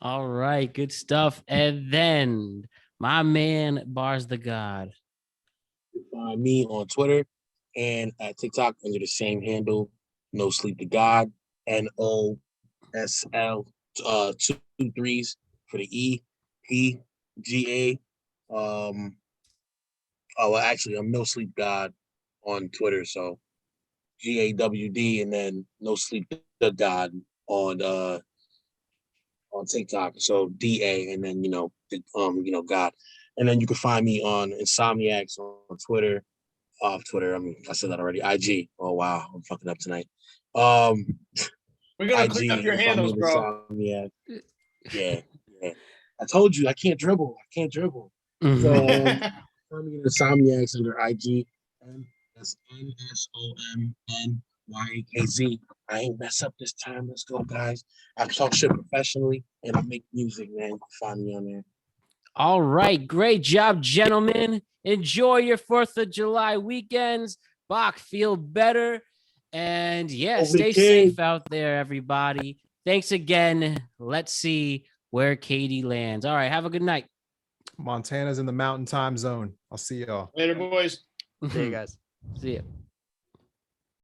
All right, good stuff. And then my man Barz Tha God. You can find me on Twitter and at TikTok under the same handle, No Sleep to God, NOSL, 2 3s for the EPGA. Oh, well, actually, I'm No Sleep God on Twitter, so GAWD, and then No Sleep to God on TikTok, so DA, and then God, and then you can find me on Insomniacs on Twitter. Off Twitter, I mean, I said that already. IG. Oh wow, I'm fucking up tonight. We're gonna IG. clean up your You can find me handles, on bro. Insomniacs. Yeah. I told you I can't dribble. So Mhm. find me in Insomniacs under IG, and that's NSOMNYAKZ. I ain't mess up this time. Let's go, guys. I talk shit professionally, and I make music, man. You can find me on there. All right, great job, gentlemen. Enjoy your 4th of July weekends. Bach, feel better. And yeah, Over the stay king. safe out there, everybody. Thanks again. Let's see where Katie lands. All right, have a good night. Montana's in the mountain time zone. I'll see y'all. Later, boys. See you guys. See ya.